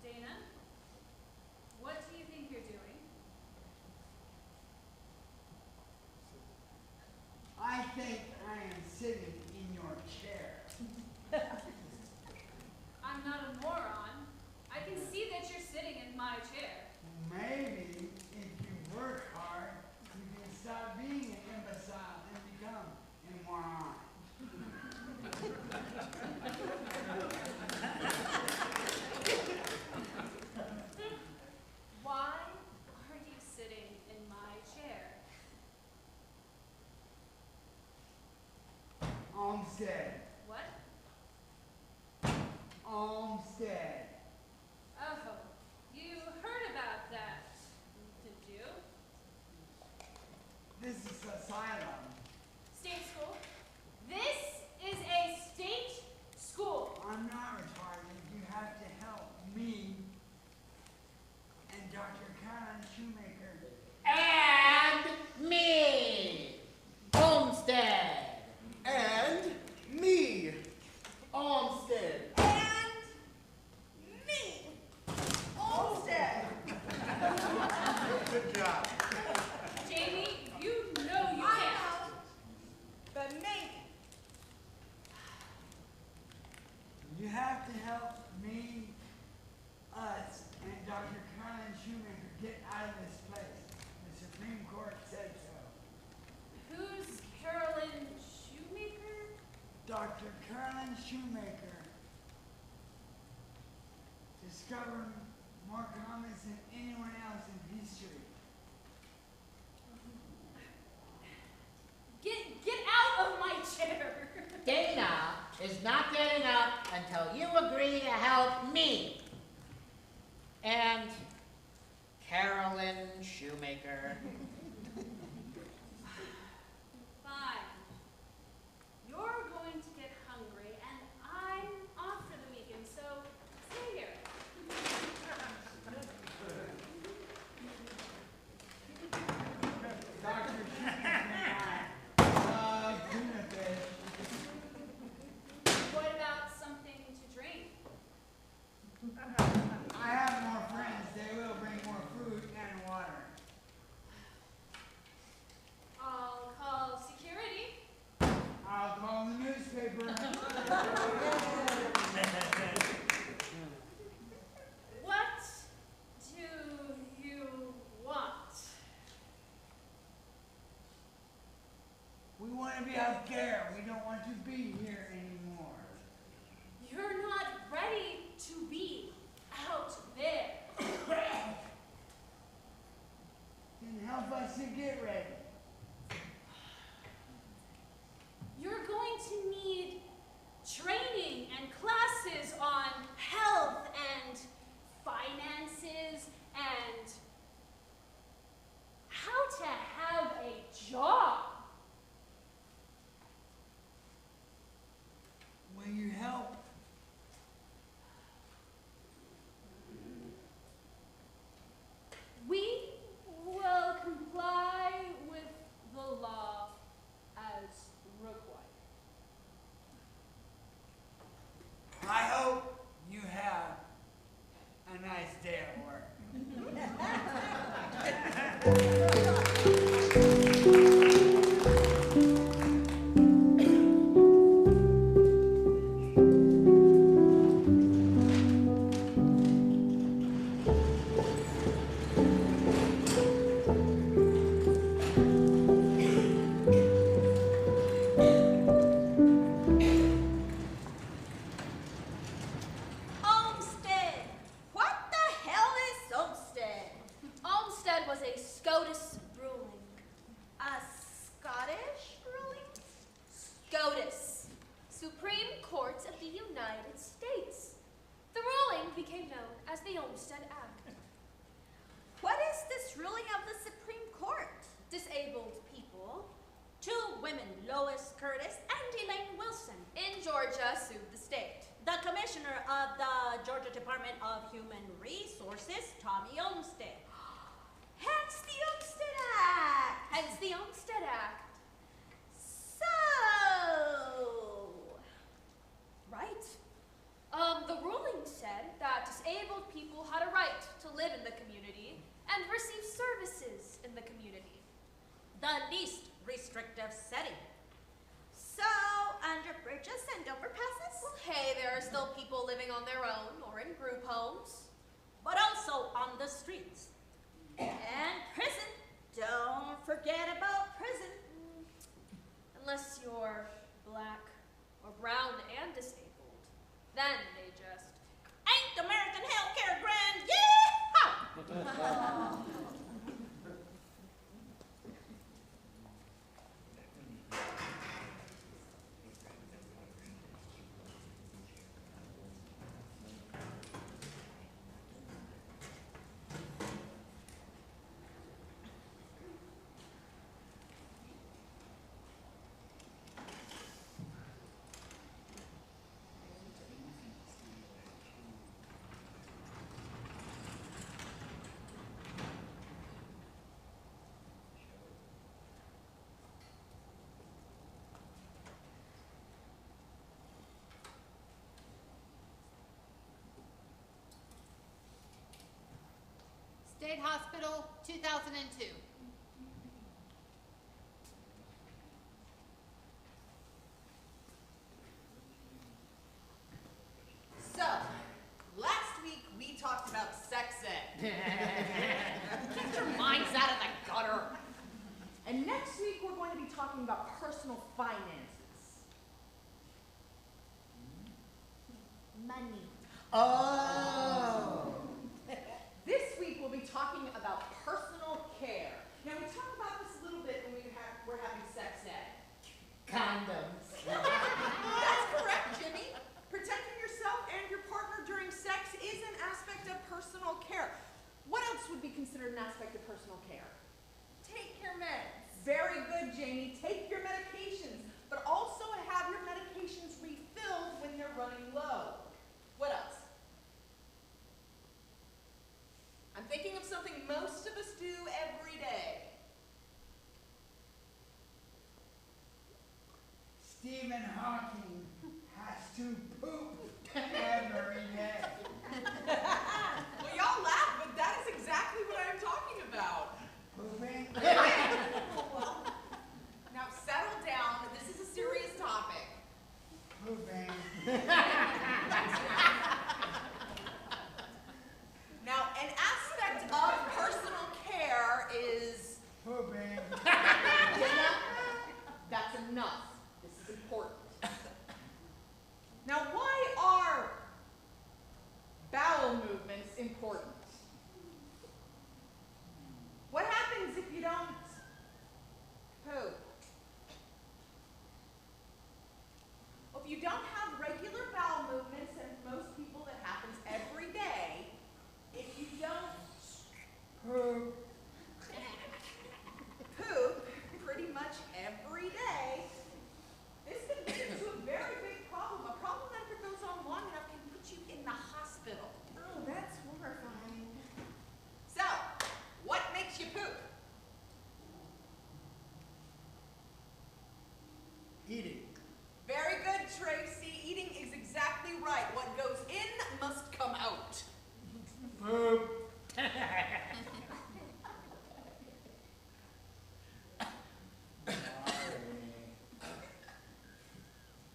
Dana, what do you think you're doing? I think I am sitting in your chair. I'm not a moron. I can see that you're sitting in my chair. Maybe if you work hard, you can stop being an imbecile and become a moron. Why are you sitting in my chair? Olmsted. What? Olmsted. Oh, you heard about that, did you? This is asylum. State school? This is a state school. I'm not retarded. You have to help me and Dr. Karen Shoemaker. And me, Homestead. And me, Olmsted. And me, Olmsted. Good job. Jamie, you know you I can't. know, but maybe. You have to help me, us, and Dr. Karen Shoemaker get out of this place. The Supreme Court said so. Who's Carolyn Shoemaker? Dr. Carolyn Shoemaker discovered more comments than anyone else in history. Get out of my chair. Dana is not getting up until you agree to help me. And Carolyn Shoemaker. Fine. You're going to get hungry, and I'm off for the weekend, so stay here. Dr. Shoemaker and I love tuna fish. What about something to drink? I have more friends. They will bring more food and water. Lois Curtis and Elaine Wilson. In Georgia, sued the state. The commissioner of the Georgia Department of Human Resources, Tommy Olmsted. Hence the Olmsted Act. Hence the Olmsted Act. So, Right. The ruling said that disabled people had a right to live in the community and receive services in the community. the least restrictive setting. So, under bridges and overpasses, Well, hey, there are still people living on their own or in group homes. but also on the streets. And prison. Don't forget about prison. Unless you're black or brown and disabled. Then they just... Ain't American healthcare grand? Yeehaw! State Hospital, 2002. So, last week we talked about sex ed. Get your minds out of the gutter. And next week we're going to be talking about personal finances. Money. Oh! This week we'll be talking about personal care. Now we talked about this a little bit when we're having sex ed. Condoms. That's correct, Jimmy. Protecting yourself and your partner during sex is an aspect of personal care. What else would be considered an aspect of personal care? Take your meds. Very good, Jamie. Take your medications, but also have your medications refilled when they're running low. What else? I'm thinking of something most of us do every day. Stephen Hawking has to poop every day. Well, y'all laugh, but that is exactly what I'm talking about. Pooping? Well, now settle down. This is a serious topic. Pooping. Now, an aspect of personal care is... Pooping. Dana, that's enough. This is important. Now, why are bowel movements important? What happens if you don't poop? Well, if you don't have regular bowel movements, and most people that happens every day, if you don't Poop. poop pretty much every day, this can lead to a very big problem. A problem that if it goes on long enough can put you in the hospital. Oh, that's horrifying. So, what makes you poop? Eating. Very good, Tracy. Eating is exactly right. What goes in must come out. Poop.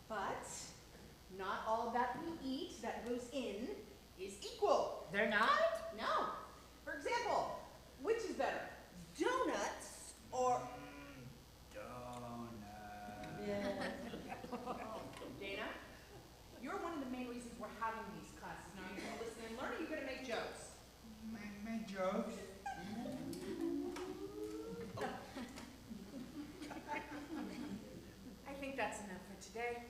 But not all that we eat that goes in is equal. They're not? No. For example, which is better, donuts or... Dana, you're one of the main reasons we're having these classes. Now you're going to listen and learn, or you're going to make jokes? Make jokes. I think that's enough for today.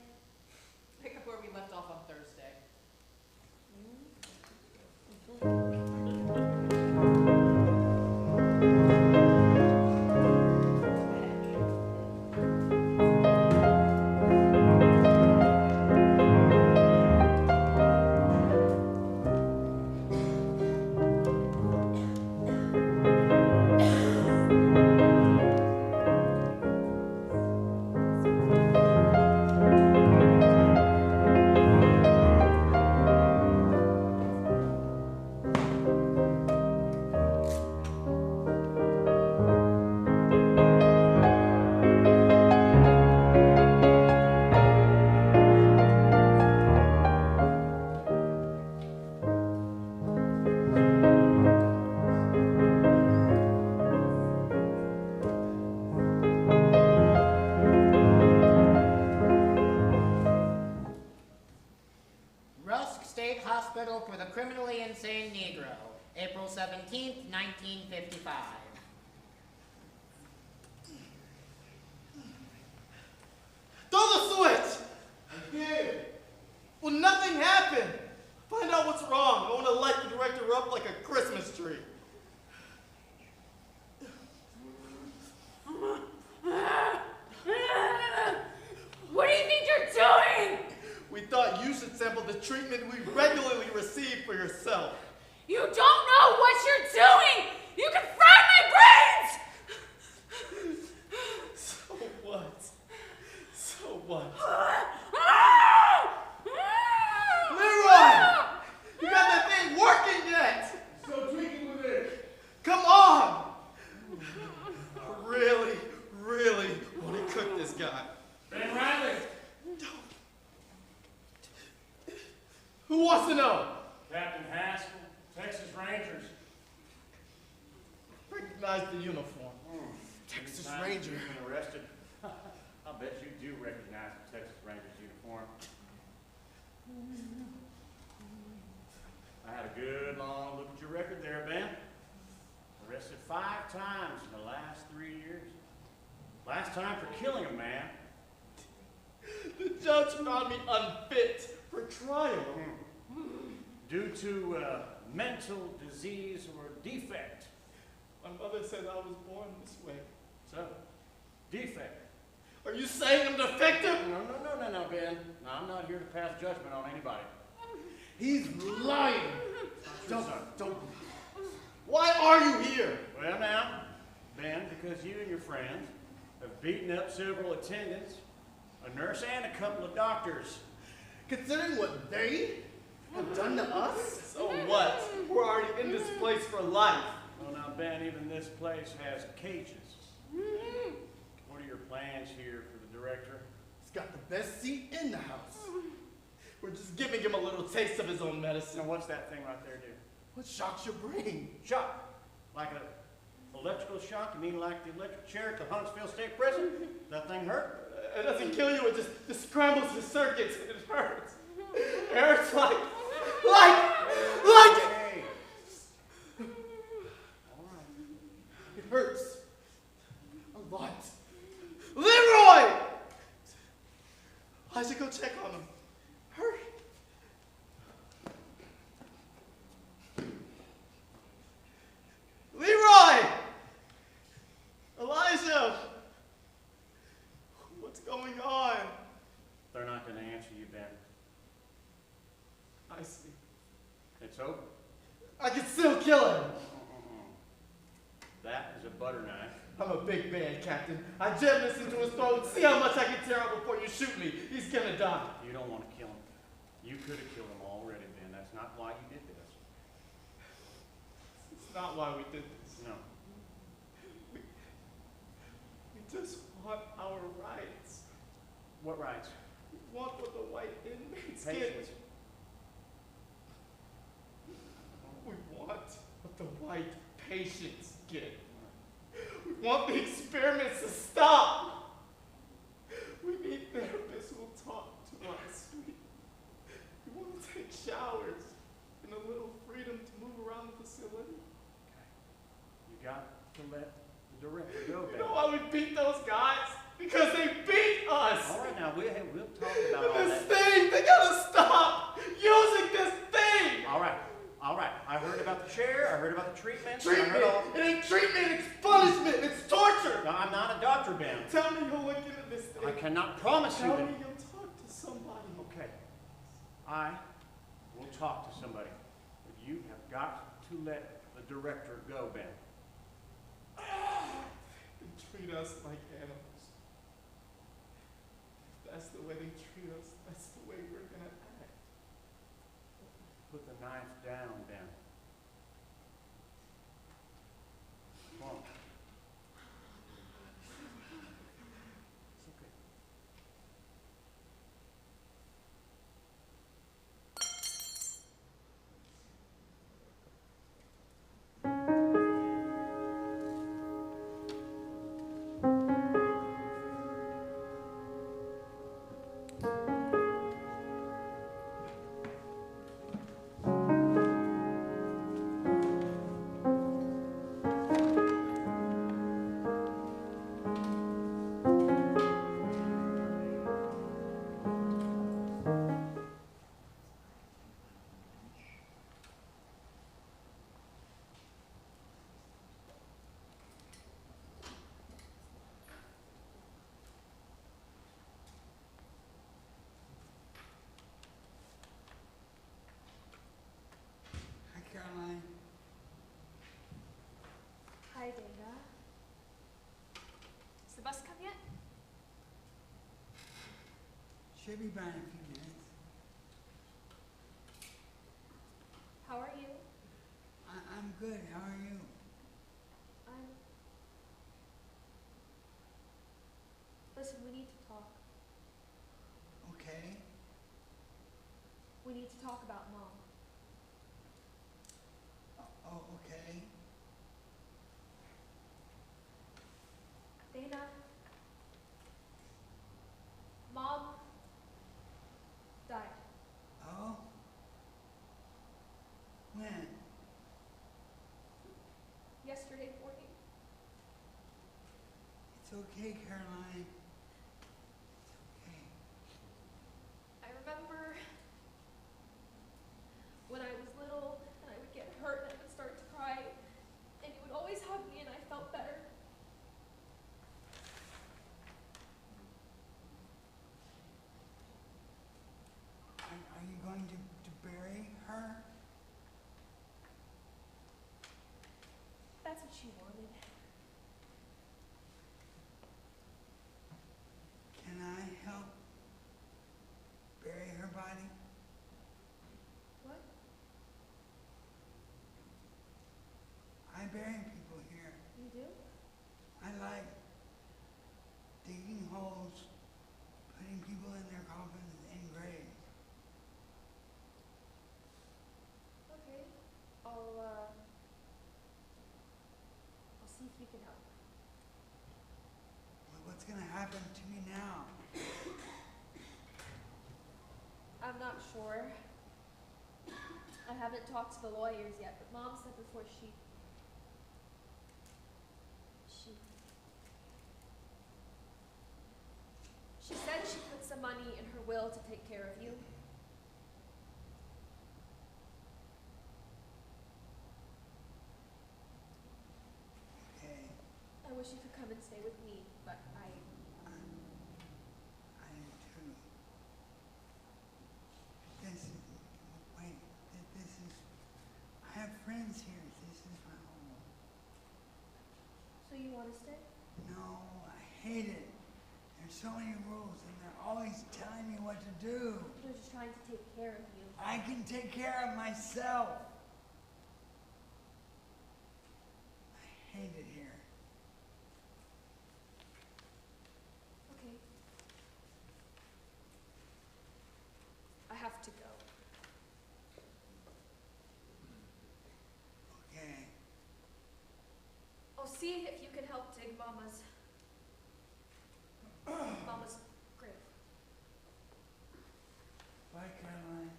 Pick up where we left off on Thursday. Rusk State Hospital for the Criminally Insane Negro, April 17th, 1955. Throw the switch! I did. Well, nothing happened. Find out what's wrong. I want to light the director up like a Christmas tree. What do you think you're doing? We thought you should sample the treatment we regularly receive for yourself. You don't know what you're doing! You can fry my brains! So what? So what? Leroy! You got that thing working yet? Still tweaking with it. Come on! I really, really want to cook this guy. Ben Riley. Who wants to know? Captain Haskell, Texas Rangers. Recognize the uniform. Texas Ranger. You've been arrested. I bet you do recognize the Texas Rangers uniform. I had a good long look at your record there, Ben. Arrested 5 times in the last 3 years. Last time for killing a man. The judge found me unfit for trial. Due to mental disease or defect. My mother said I was born this way. So, defect. Are you saying I'm defective? No, Ben. No, I'm not here to pass judgment on anybody. He's lying. Don't. Why are you here? Well now, Ben, because you and your friends have beaten up several attendants, a nurse, and a couple of doctors. Considering what they have done to us? So what? We're already in this place for life. Well now, Ben, even this place has cages. What are your plans here for the director? He's got the best seat in the house. We're just giving him a little taste of his own medicine. Now what's that thing right there do? What shocks your brain? Shock. Like an electrical shock? You mean like the electric chair at the Huntsville State Prison? That thing hurt? It doesn't kill you, it just scrambles the circuits. It hurts. It hurts like. Hey. All right. It hurts. A lot. Leroy! I should go check on him. Hurry. Leroy! Elijah! What's going on? They're not going to answer you, Ben. I see. It's over. I can still kill him. That is a butter knife. I'm a big man, Captain. I jam this into his throat. See how much I can tear out before you shoot me. He's gonna die. You don't want to kill him. You could have killed him already, Ben. That's not why you did this. It's not why we did this. No. We just want our rights. What rights? We want what the white inmates Patience. get. We want what the white patients get. We want the experiments to stop. We need therapists who will talk to us. We want to take showers and a little freedom to move around the facility. You got to let the director go, Ben. You know why we beat those guys? Because they beat us! All right, now we'll talk about all This that. thing, they gotta stop using this thing! All right. I heard about the chair. I heard about the treatment. Treatment! It ain't treatment, it's punishment, it's torture! No, I'm not a doctor, Ben. Tell me you'll look into this thing. I cannot promise you Tell that. me you'll talk to somebody. Okay. I will talk to somebody. But you have got to let the director go, Ben. They treat us like animals. If that's the way they treat us, that's the way we're gonna act. Put the knife down, Ben. Come on. It's okay. Should be by in a few minutes. How are you? I'm good. How are you? Listen, we need to talk. Okay. We need to talk about Mom. Oh, okay. Dana, Mom died. Oh? When? Yesterday morning. It's okay, Caroline. It's okay. I remember when I was little and I would get hurt and I would start to cry, and you would always hug me and I felt better. Are you going to bury her? That's what she wanted. Can I help bury her body? What? I bury people here. You do? I like digging holes, putting people in their coffins and graves. Okay. I'll see if you can help. Well, what's gonna happen to me now? I'm not sure. I haven't talked to the lawyers yet, but Mom said before she said she put some money in her will to take care of you. Okay, I wish you could come and stay with me, but I do too. This is, wait, this is, I have friends here. This is my home. So you want to stay? No, I hate it. There's so many rules and they're always telling me what to do. They're just trying to take care of you. I can take care of myself. I hate it here. Okay. I have to go. Okay. I'll see if you can help dig Mama's grave. Bye, Caroline.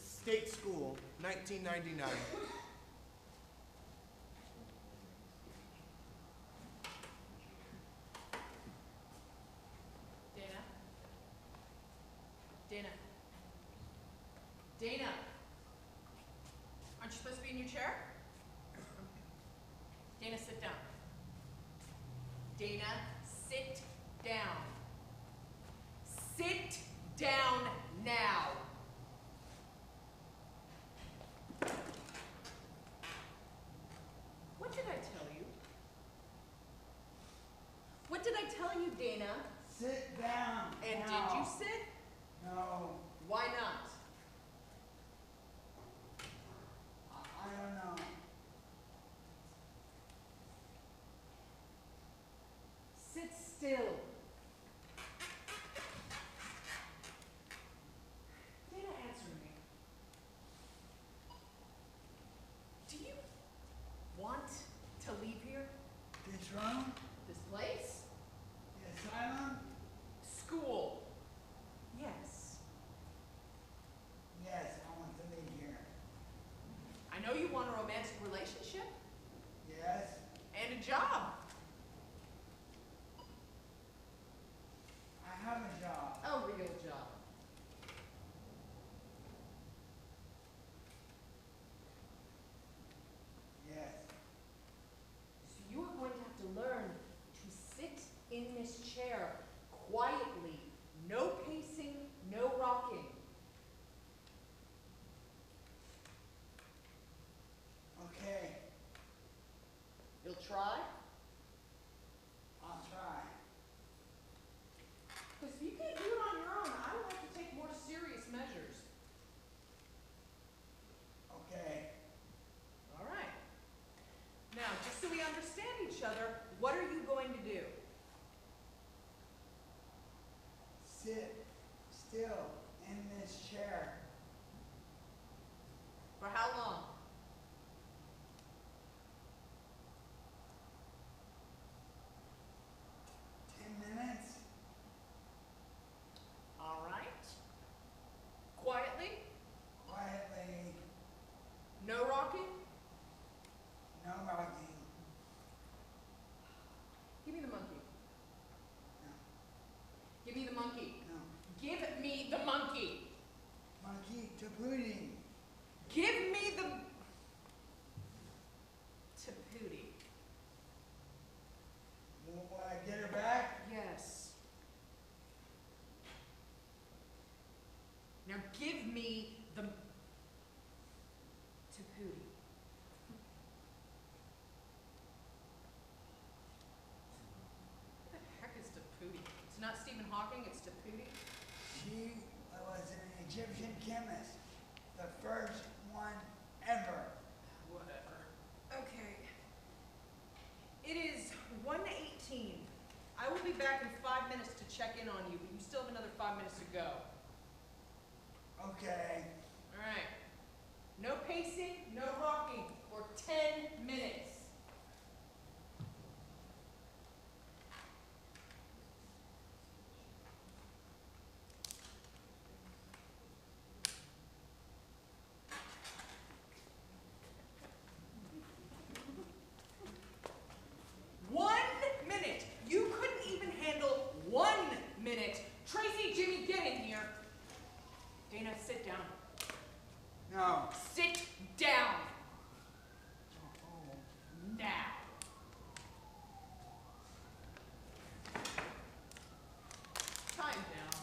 State School, 1999. Dana? Dana? Dana? Aren't you supposed to be in your chair? Dana, sit down. Dana, sit down. Sit down now. What did I tell you? What did I tell you, Dana? Sit down. And now. did you sit? No. Why not? I don't know. Sit still. Dana, answer me. Do you want to leave here? This room? This place? The asylum? School. Yes. each other, what are you going to do? Sit still in this chair. For how long? Minutes. All right. Quietly? Quietly. No rocking? No rocking. Give me the monkey. No. Give me the monkey. No. Give me the monkey. Monkey to Pootie. Give me the... to Pootie. Will I get her back? Yes. Now give me the... to Pootie. What the heck is to Pootie? It's not Stephen Hawking, it's to Pootie. She was an Egyptian chemist. The first one ever. Whatever. Okay. It is 1:18. I will be back in 5 minutes to check in on you, but you still have another 5 minutes to go. Okay. All right. No pacing, no rocking for 10 minutes. No. Sit down. Now. Time down.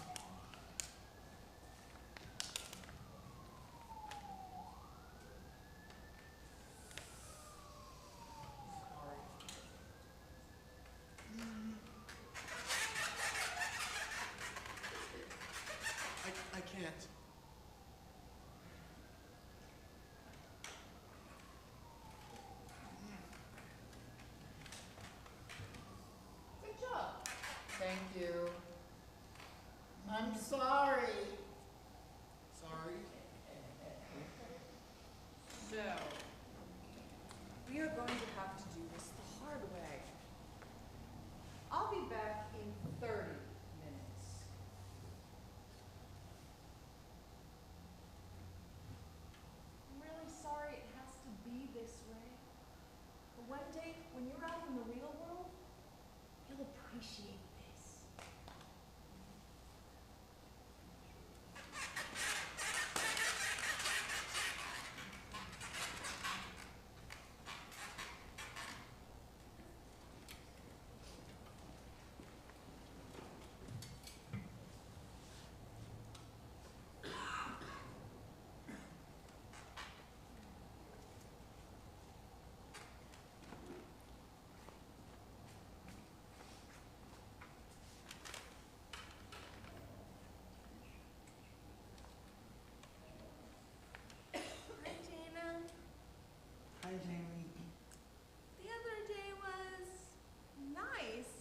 I can't. Good job. Thank you. I'm sorry. Sorry. So, we are going to have to do this the hard way. I'll be back in 30 minutes. I'm really sorry it has to be this way. But one day, when you're out in the real world, you'll appreciate this. Hi, Dana. Hi, Jamie. The other day was nice.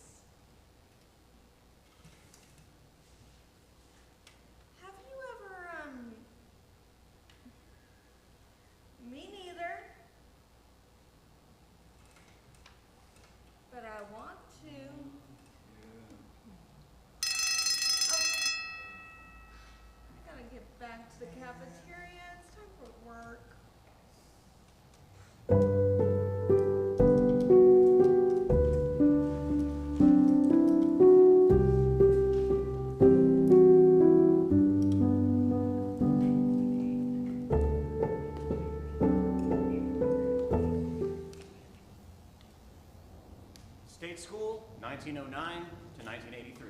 Have you ever, me neither. But I want to. Oh. I gotta get back to the cafeteria. It's time for work. State School, 1909 to 1983.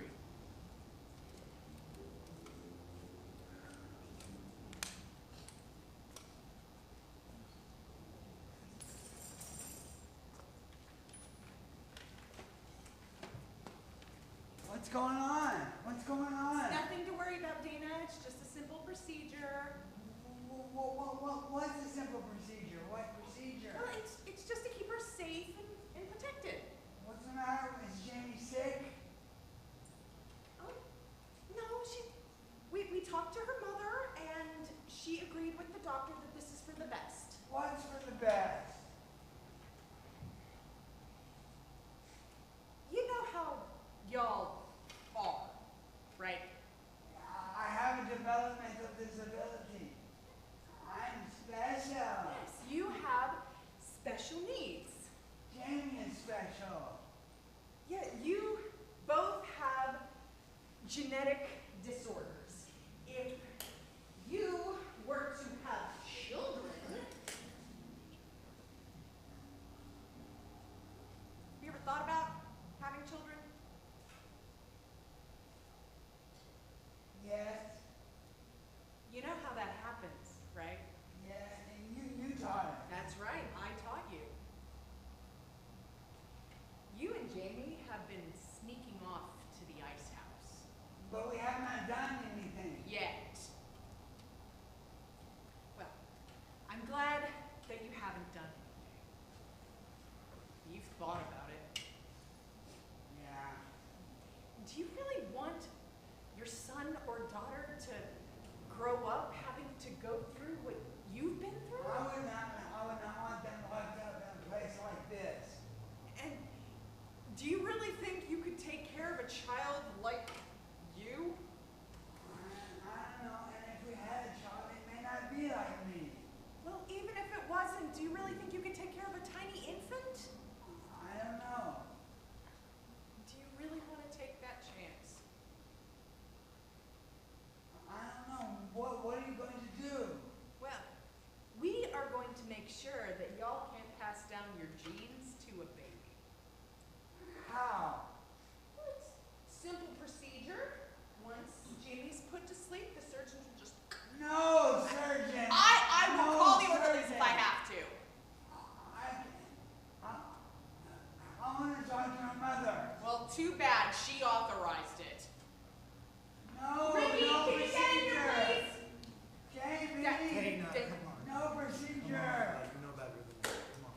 What's going on? What's going on? Nothing to worry about, Dana. It's just a simple procedure. What's the simple procedure? What procedure? Well, it's just to keep her safe and protected. doctor that this is for the best. What's for the best? You know how y'all are, right? I have a developmental disability. I'm special. Yes, you have special needs. Jamie is special. Yeah, you both have genetic disorders. If you were to have children, have you ever thought about having children? Yes. You know how that happens, right? Yeah, and you taught it. That's right, I taught you. You and Jamie have been sneaking off to the ice house. But we have not done anything. Yet. Well, I'm glad that you haven't done anything. You've thought about it. Yeah. Do you really want your son or daughter to grow up having to go through what you've been through? I would not want them locked up in a place like this. And do you really think you could take care of a child like you? I don't know, and if we had a child, it may not be like me. Well, even if it wasn't, do you really think you could take care of a tiny infant? I don't know. Do you really want to take that chance? I don't know. What are you going to do? Well, we are going to make sure that y'all can't pass down your genes to a baby. How? It's simple procedure. Once Jamie's put to sleep, the surgeons will just... No, surgeon. I will No, call the orderlies surgeon. if I have to. I want to talk to my mother. Well, too bad. She authorized it. No, Ricky, no can you get in here, procedure. please? Jamie. Dana, come on. No procedure. You know better than that. Come on.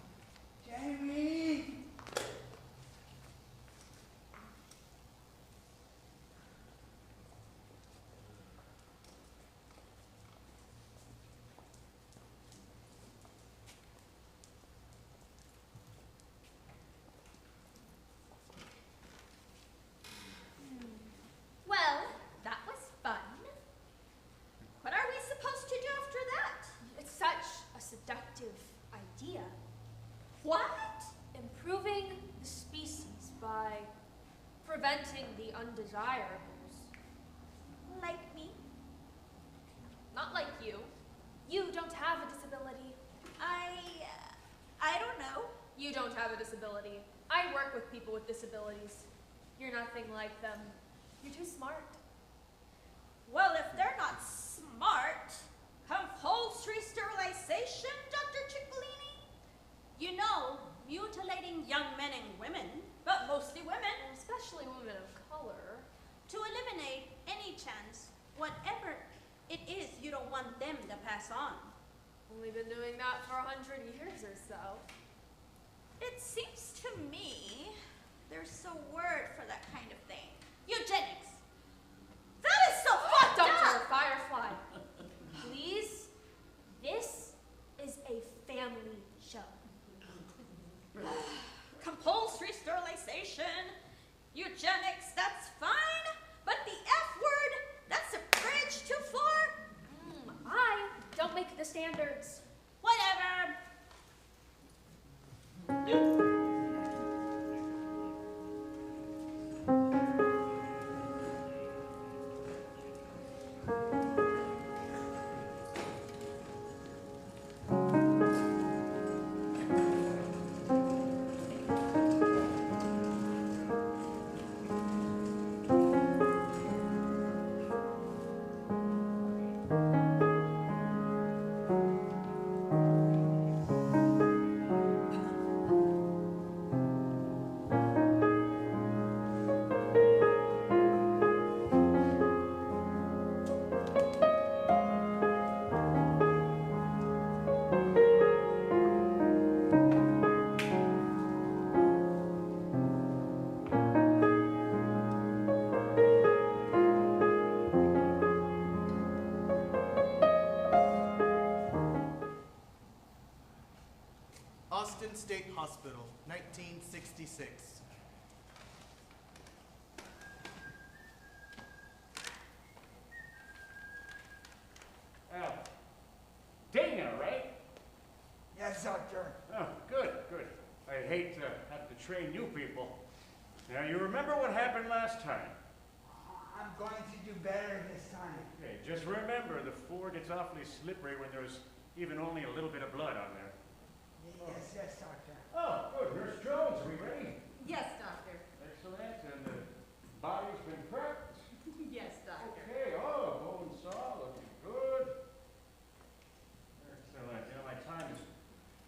Jamie. Well, that was fun. What are we supposed to do after that? It's such a seductive idea. What? Improving the species by preventing the undesirables. Like me? Not like you. You don't have a disability. I don't know. You don't have a disability. I work with people with disabilities. You're nothing like them. You're too smart. Well, if they're not smart, compulsory sterilization, Dr. Ciccolini? You know, mutilating young men and women, but mostly women, Especially women of color. to eliminate any chance, whatever it is you don't want them to pass on. We've been doing that for 100 years or so. It seems to me there's a word for that kind of thing. Eugenics. That is so fucked Dr. up! Firefly, please, this is a family show. Compulsory sterilization, eugenics, that's fine, but the F word, that's a bridge too far. I don't make the standards. Whatever. Austin State Hospital, 1966. Dana, right? Yes, doctor. Oh, good, good. I hate to have to train new people. Now, you remember what happened last time? I'm going to do better this time. Okay, just remember the floor gets awfully slippery when there's even only a little bit of blood on there. Yes, yes, doctor. Oh, good. Nurse Jones, are we ready? Yes, doctor. Excellent. And the body's been prepped? Yes, doctor. Okay, oh, bone saw, looking good. Excellent. You know, my time is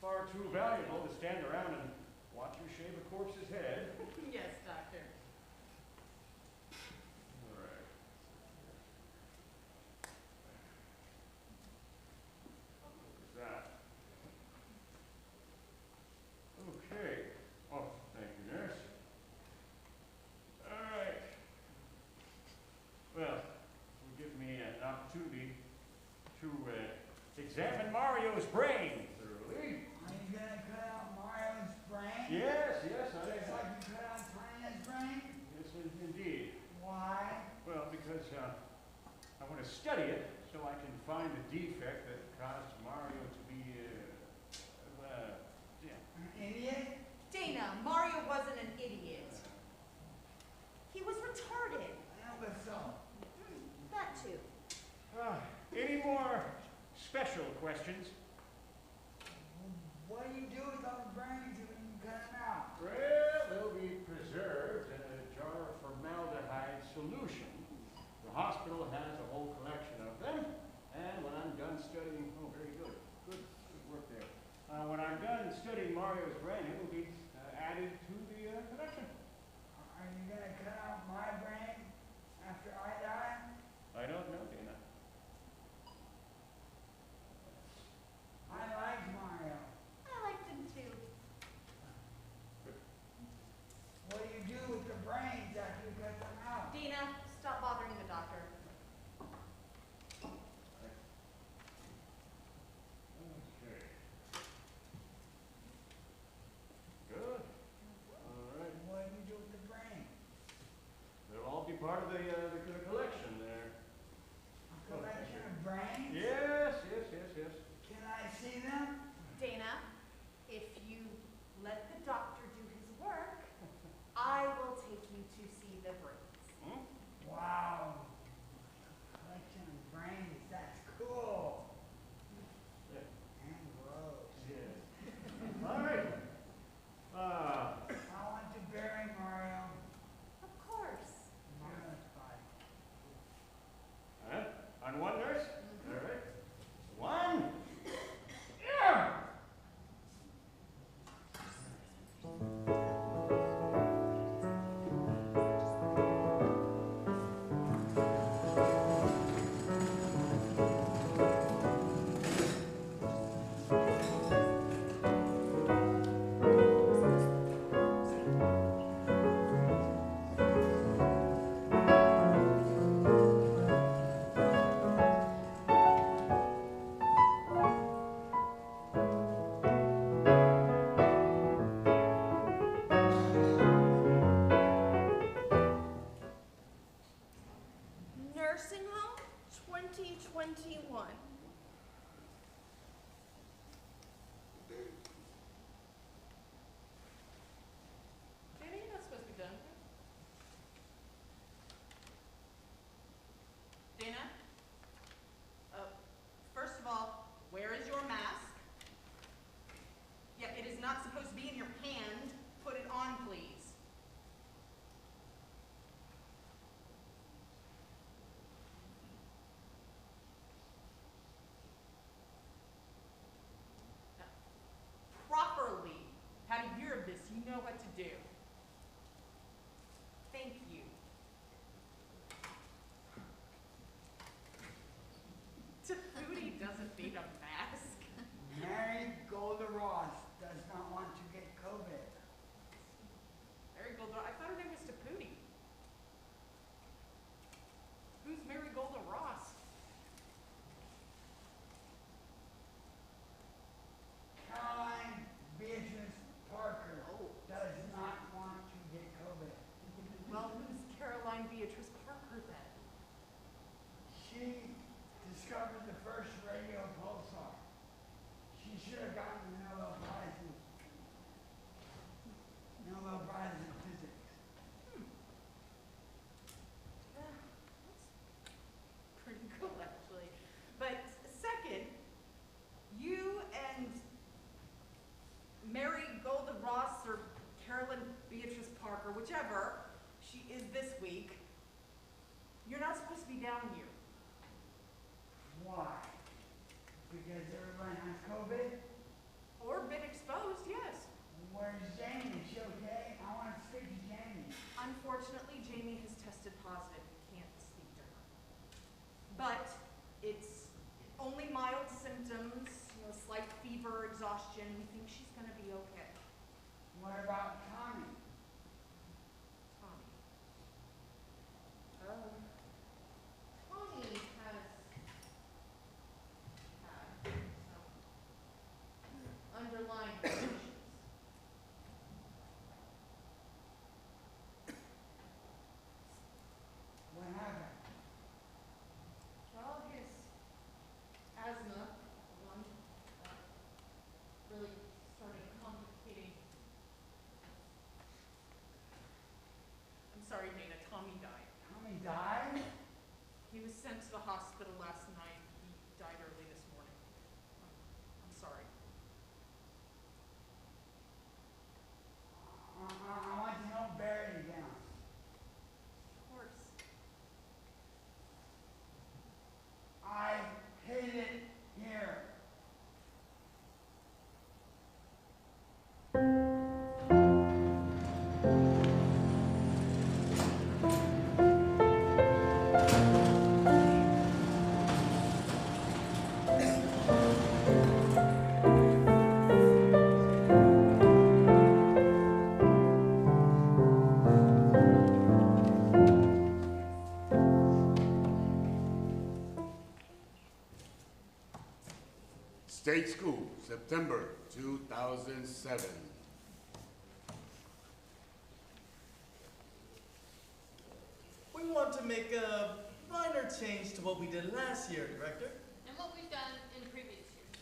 far too valuable to stand around and watch you shave a corpse's head. Yes, doctor. All right. What was that? Okay. Oh, thank you, nurse. All right. Well, will give me an opportunity to examine Mario's brain thoroughly. Are you going to cut out Mario's brain? Yes, yes, I Just like you cut out Tina's brain? Yes, indeed. Why? Well, because I want to study it so I can find the defect that caused Mario to be, yeah. An idiot? Dana, Mario wasn't an idiot. He was retarded. Imbecile. That too. Any more special questions? What do you do with all the brains when you cut them out? Well, they'll be preserved in a jar of formaldehyde solution. The hospital has a whole collection of them, and when I'm done studying, oh, very good, good work there. When I'm done studying Mario's brain, it will be added to the collection. Are you going to cut out my brain after I die? I don't know, Dana. I like Mario. I liked him too. What do you do with the brains after you cut them out? Dina, stop bothering the doctor. Okay. Good. All right. What do you do with the brains? They'll all be part of the collection there. A collection of brains? Yes, yes, yes, yes. Can I see them? Dana, if you let the doctor do his work, I will take you to see the brains. Wow. Collection of brains. That's cool. Yeah. And gross. Yes. All right. I want to bury Mario. Of course. Mario's body. Huh? On one, nurse? All right. One. Yeah. Nursing home, 2021. Dana, you're not supposed to be done. Dana? First of all, where is your mask? Yeah, it is not supposed to be in your hand. Put it on, please. should have gotten the Nobel Prize in physics. Pretty cool, actually. But second, you and Mary Golda Ross or Carolyn Beatrice Parker, whichever she is this week, you're not supposed to be down here. Why? Because everyone has COVID? Or been exposed, yes. Where's Jamie? Is she okay? I want to speak to Jamie. Unfortunately, Jamie has tested positive. We can't speak to her. But it's only mild symptoms, slight fever, exhaustion. We think she's going to be okay. What about Tommy? Tommy. Tommy has had some underlying conditions. What happened? Well, his asthma, one, really started complicating. I'm sorry, Dana. Tommy died. Tommy died? He was sent to the hospital last night. He died early this morning. I'm sorry. I want to know bury it down. Of course. I hate it here. State School, September 2007. We want to make a minor change to what we did last year, Director. And what we've done in previous years.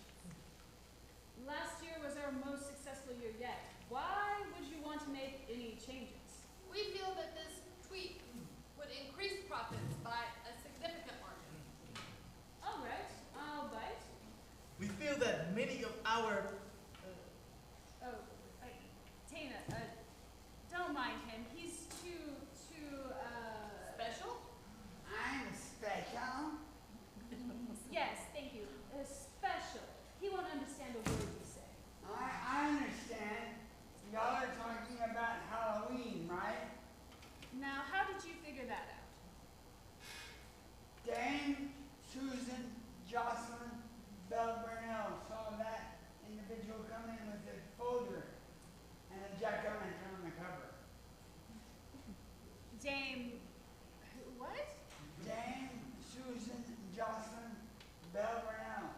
Last year was our most successful year yet. Why would you want to make any changes? We feel that this tweak would increase profits by a significant margin. All right, I'll bite. We feel that many of our Tana, don't mind him. He's too, Special? I'm special. Yes, thank you. Special. He won't understand a word you say. I understand. Y'all are talking about Halloween, right? Now, how did you figure that out? Dame Susan Jocelyn Bell Burnell saw that individual come in with a folder and a jack-o'-lantern on the cover. Dame, what? Dame Susan Jocelyn Bell Burnell.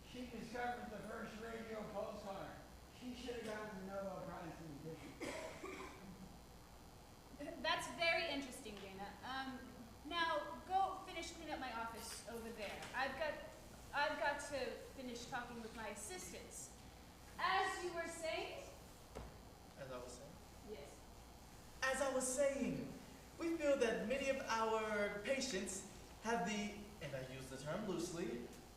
She discovered the first radio pulsar. She should have gotten the Nobel Prize in physics. That's very interesting, Dana. Now go finish cleaning up my office over there. I've got to finish talking with my assistants. As you were saying? As I was saying. Yes. As I was saying, we feel that many of our patients have the, and I use the term loosely,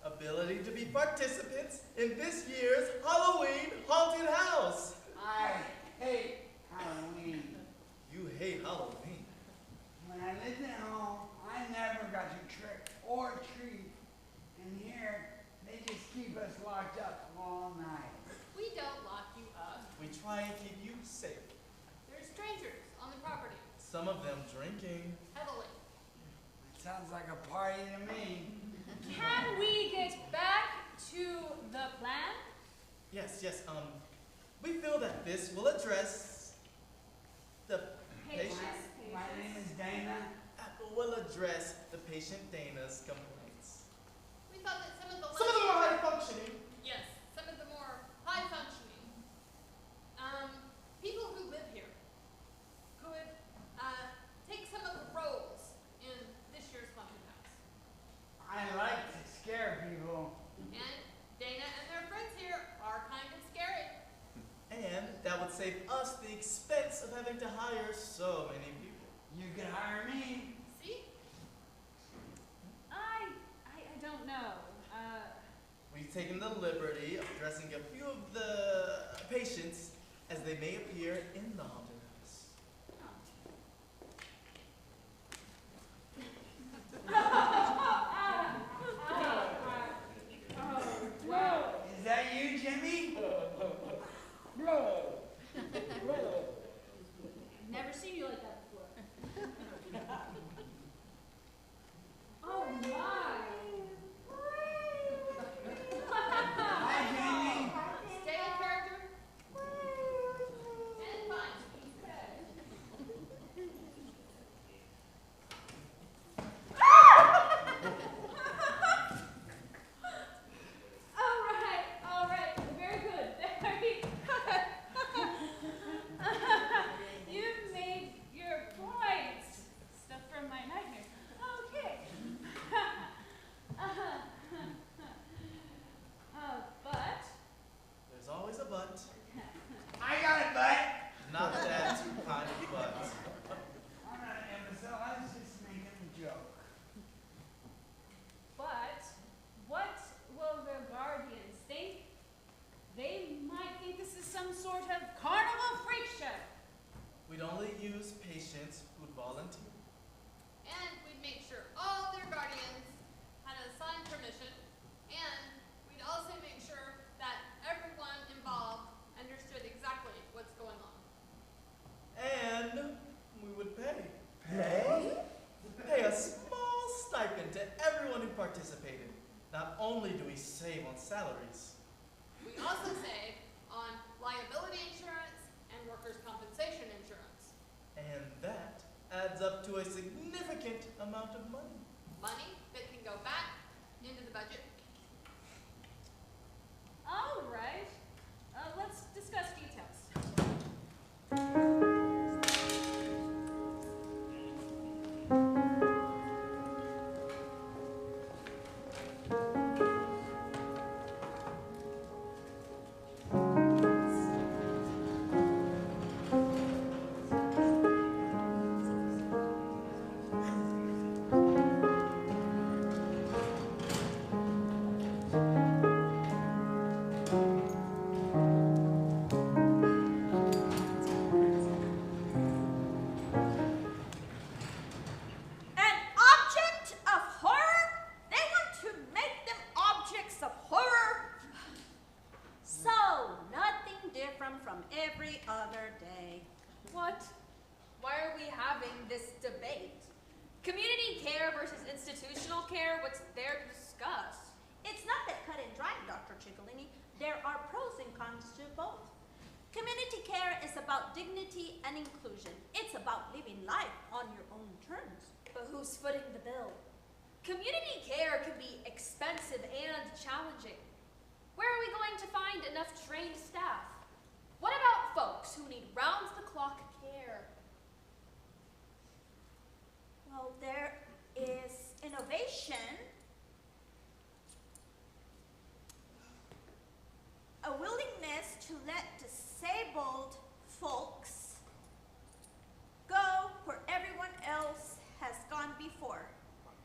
ability to be participants in this year's Halloween haunted house. I hate Halloween. You hate Halloween. When I lived at home, I never got to trick or treat. And here, they just keep us locked up all night. We don't lock you up. We try and keep you safe. There's strangers on the property, Some of them drinking. heavily. It sounds like a party to me. Can we get back to the plan? Yes, we feel that this will address the patient. My name is Dana. Will address the patient Dana's complaints. We thought that some of the More high functioning. Yes, some of the more high functioning people who live here could take some of the roles in this year's haunted house. I like to scare people. And Dana and their friends here having to hire so many people. You can hire me. See? I don't know. We've taken the liberty of dressing a few of the patients as they may appear in the haunted house. Is that you, Jimmy? I've never seen you like that before. Oh my! Hi, Jimmy. Stay in character. And fine. All right, very good, very good. You've made your point. Stuff from my nightmare. Okay. But There's always a but. I got it, bud. Not that kind of but. I'm not an imbecile. I was just making a joke. But what will the guardians think? They might think this is some sort of carnival freak show. We'd only use patients who'd volunteer. And we'd make sure all their guardians had a signed permission, and we'd also make sure that everyone involved understood exactly what's going on. And we would pay. Pay? Pay a small stipend to everyone who participated. Not only do we save on salaries, We also save on liability insurance and workers' compensation insurance. and that adds up to a significant amount of money. Money that can go back into the budget. All right. Let's discuss details. An object of horror? They want to make them objects of horror? So, nothing different from every other day. What? Why are we having this debate? Community care versus institutional care, what's there to discuss? It's not that cut and dry, Dr. Ciccolini. There are pros and cons to both. Community care is about dignity and inclusion. It's about living life on your own terms. But who's footing the bill? Community care can be expensive and challenging. Where are we going to find enough trained staff? What about folks who need round-the-clock care? Well, there is innovation, a willingness to let disabled folks go where everyone else has gone before.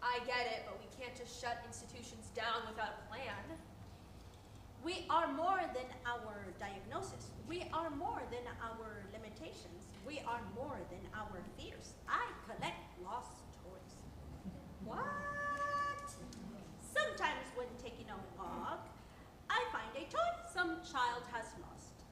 I get it, but we can't just shut institutions down without a plan. We are more than our diagnosis. We are more than our limitations. We are more than our fears. I collect lost toys. What? Sometimes when taking a walk, I find a toy some child has lost.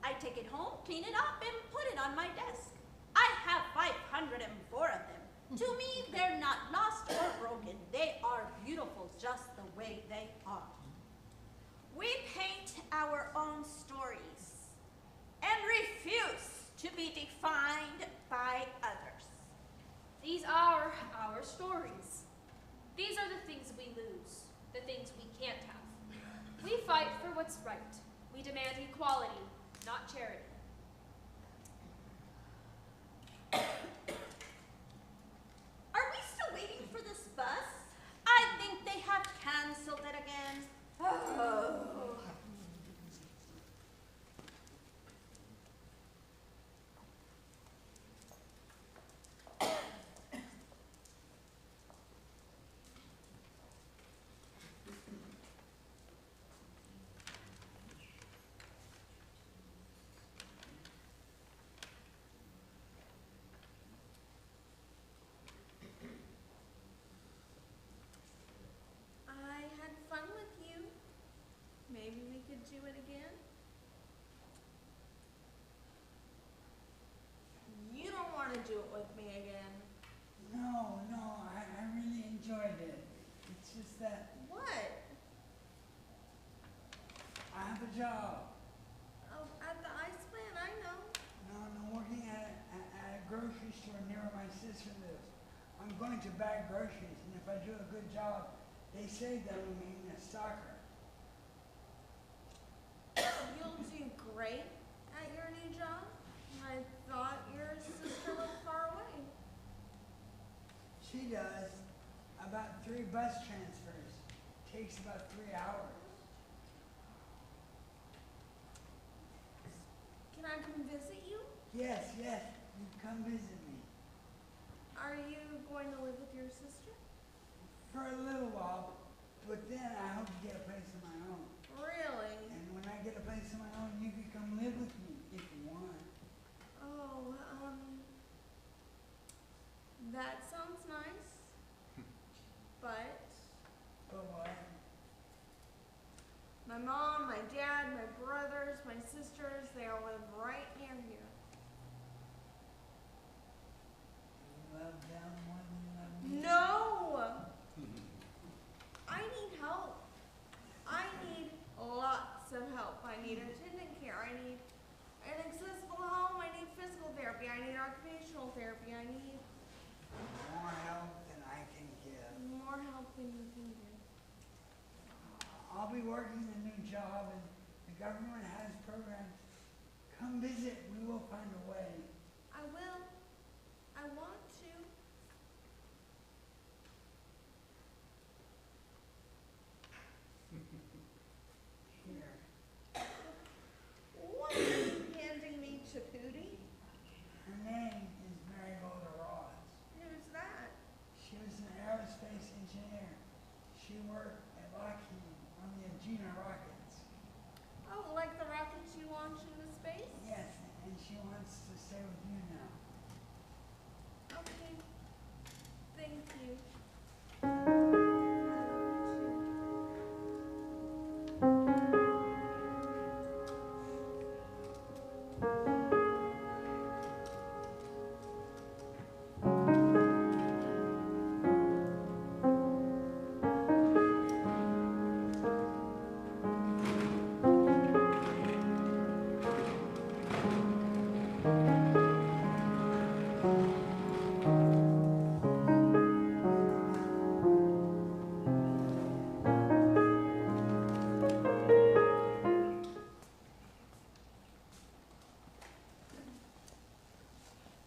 I take it home, clean it up, and put it on my desk. I have 504 of them. To me, they're not lost or broken. They are beautiful just the way they are. We paint our own stories and refuse to be defined by others. These are our stories. These are the things we lose, the things we can't have. We fight for what's right. We demand equality, not charity. Are we still waiting for this bus? I think they have canceled it again. Oh. job? Oh, at the ice plant, I know. No, I'm working at a grocery store near where my sister lives. I'm going to bag groceries, and if I do a good job, they say that will make me a stalker. You'll do great at your new job. I thought your sister lived far away. She does. About 3 bus transfers. Takes about 3 hours. Can I come visit you? Yes, yes. You come visit me. Are you going to live with your sister? For a little while, but then I hope to get a place of my own. Really? And when I get a place of my own, you can come live with me if you want. Oh, that sounds nice. But But what? my mom, my dad, my brothers, my sisters, they all live right near here. You love them more than you love me? No! I need help. I need lots of help. I need attendant care. I need an accessible home. I need physical therapy. I need occupational therapy. I need More help than I can give. more help than you can give. I'll be working a new job and the government has programs. Come visit, we will find a way. I will. I want to. Here. What are you handing me to Pootie? Her name is Marigold Ross. Who's that? She was an aerospace engineer. She worked at Lockheed on the Agena rockets. Oh, like the rockets you launch into space? Yes, and she wants to stay with you now. Okay. Thank you.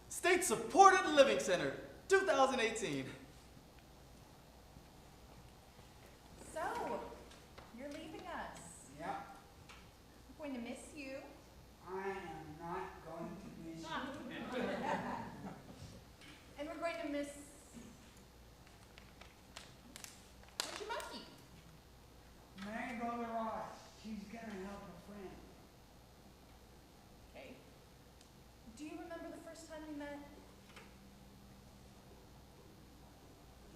State Supported Living Center, 2018. So, you're leaving us. Yep. We're going to miss you. I am not going to miss you. And we're going to miss... Where's your monkey? Marigold Ross, she's gonna help a friend. Okay. Do you remember the first time we met?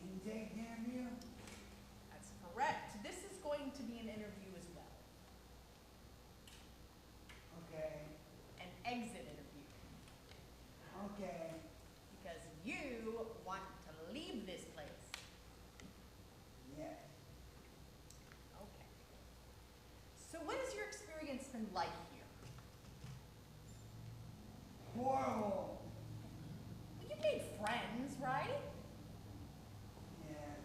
Intake interview? That's correct. This is going to be an interview as well. Okay. An exit interview. Okay. Because you want to leave this place. Yes. Okay. So what has your experience been like here? Horrible. Well, you made friends, right? Yes.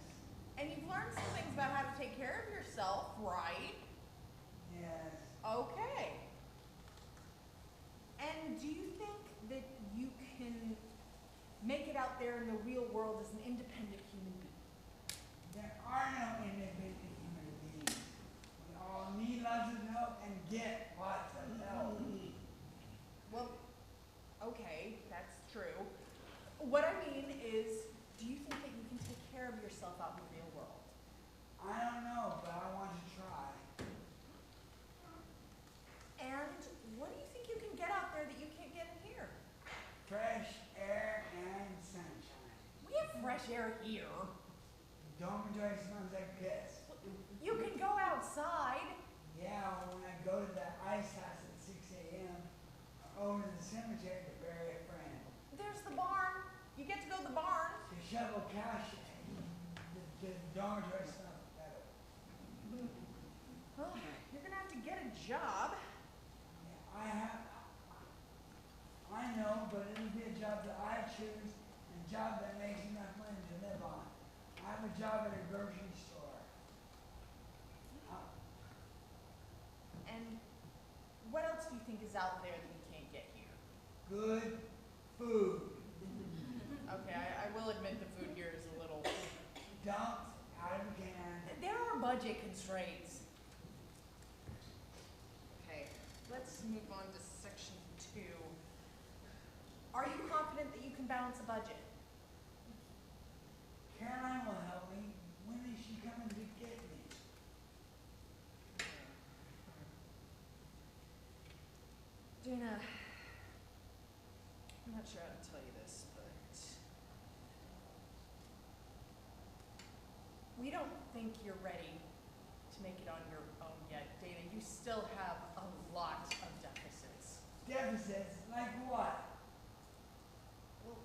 And you've learned some things about how to take care of yourself, right? Yes. Okay. And do you think that you can make it out there in the real world as an independent human being? There are no independent human beings. We all need lots of help and get lots of help. Well, okay, that's true. What I mean is, do you think that you can take care of yourself out in the real world? I don't know, but I want to try. And what do you think you can get out there that you can't get in here? Fresh air and sunshine. We have fresh air here. Dormitory smells like piss. You can go outside. Yeah, when I go to that ice house at 6 a.m. over to the cemetery to bury a friend. There's the barn. You get to go to the barn. To shovel cow shit. The dormitory smells better. Oh, you're gonna have to get a job. grocery store. And what else do you think is out there that we can't get here? Good food. Okay, I will admit the food here is a little... Dumped out of a can. There are budget constraints. Okay, let's move on to section 2. Are you confident that you can balance a budget? Caroline will help me. When is she coming to get me? Dana, I'm not sure how to tell you this, but we don't think you're ready to make it on your own yet, Dana. You still have a lot of deficits. Deficits? Like what? Well,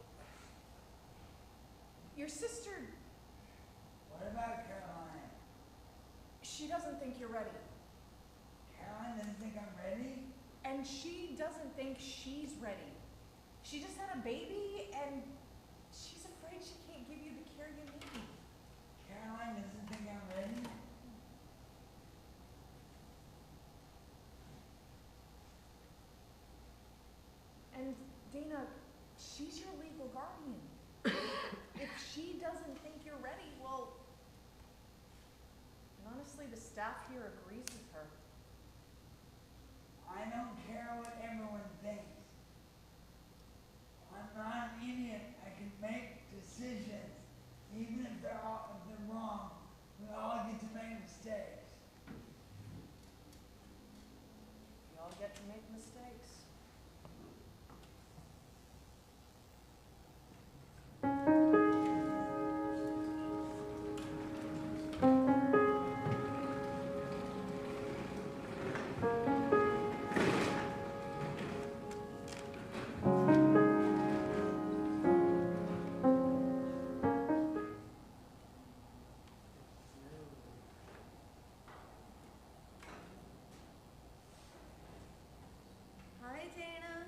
your sister, What about Caroline? she doesn't think you're ready. Caroline doesn't think I'm ready? And she doesn't think she's ready. She just had a baby and she's afraid she can't give you the care you need. Caroline doesn't think I'm ready? And Dana, she's your legal guardian. If she doesn't think you're ready, well, and honestly, the staff here agrees with her. I don't care what everyone thinks. I'm not an idiot. I can make decisions. Even if they're wrong, we all get to make mistakes. We all get to make mistakes. Hi, Dana.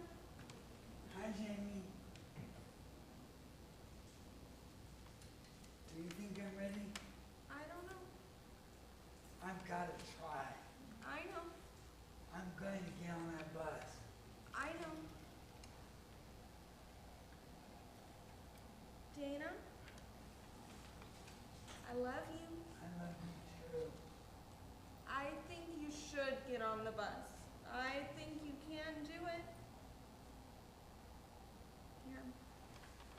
Hi, Jamie. Do you think I'm ready? I don't know. I've got to try. I know. I'm going to get on that bus. I know. Dana, I love you. I love you too. I think you should get on the bus. I think you can do it. Here,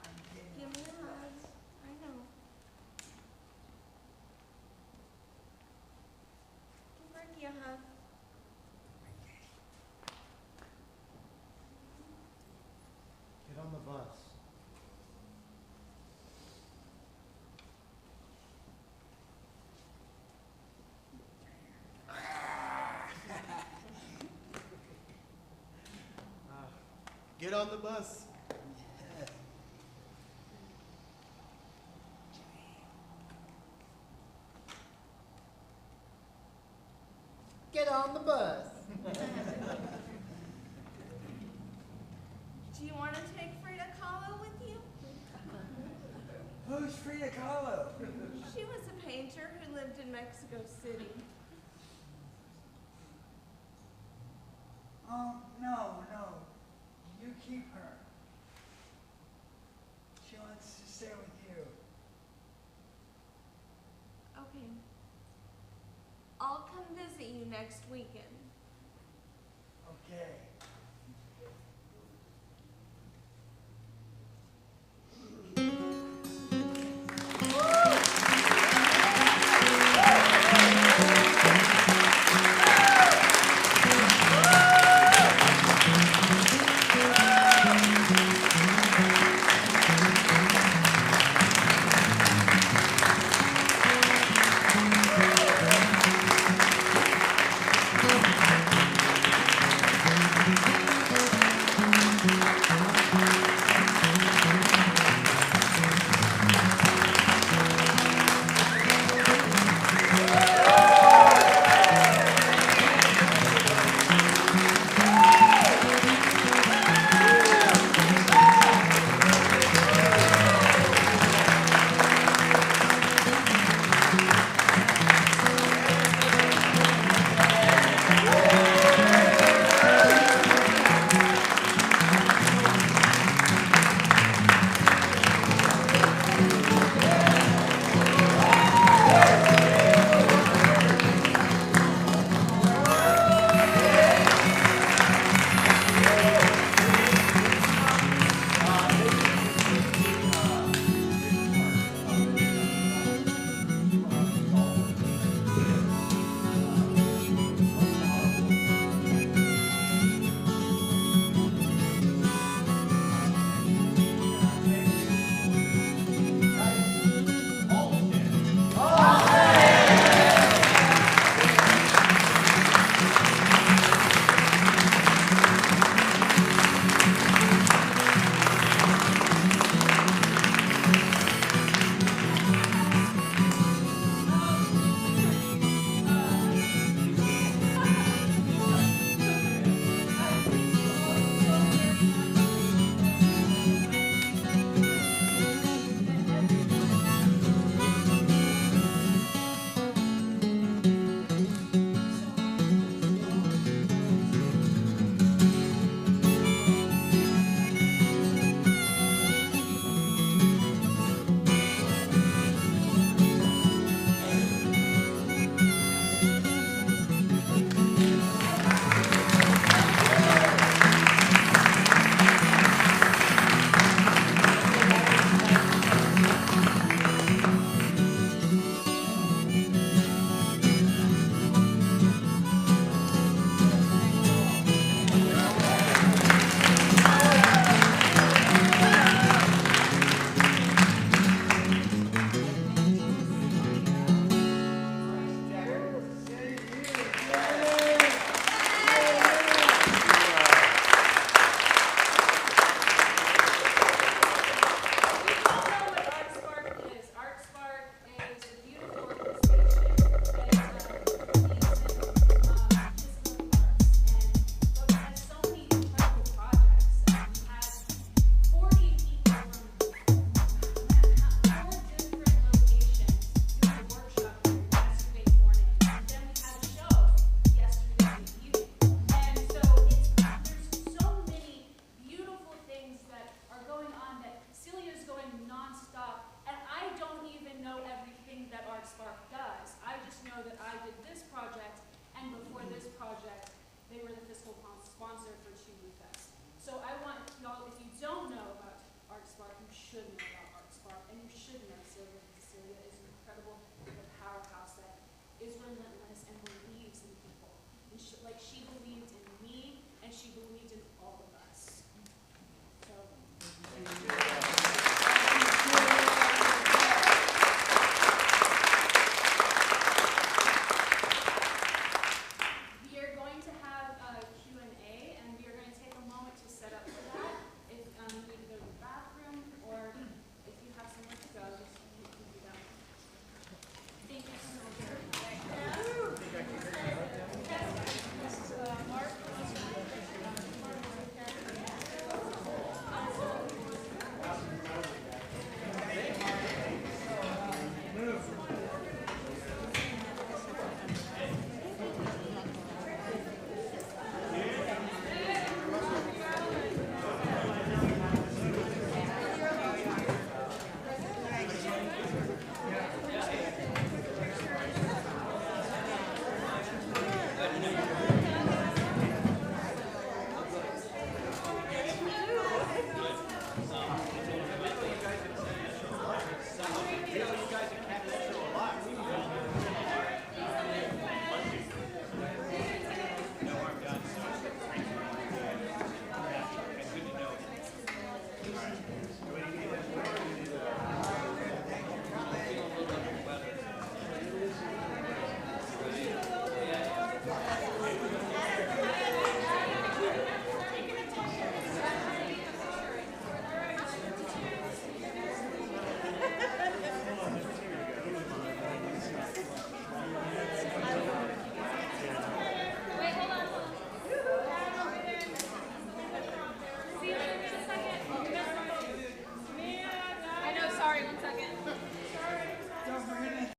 I'm getting give on me the a hug. bus. I know. Give Ricky a hug. Get on the bus. Get on the bus. Get on the bus. Do you want to take Frida Kahlo with you? Who's Frida Kahlo? She was a painter who lived in Mexico City. Oh, no. You keep her. She wants to stay with you. Okay. I'll come visit you next weekend. Okay. They were the fiscal sponsor for Chibu Fest. So I want y'all, if you don't know about Art Spark, you should know about Art Spark, and you should know Sylvia. Cecilia is incredible.